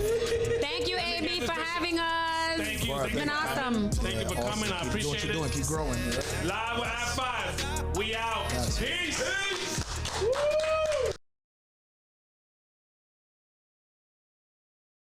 Thank you, AB, for having us. Thank you. It's been awesome. Thank you for coming. I appreciate it. Doing, keep growing. Live with ABFIVE. We out. Peace. Woo!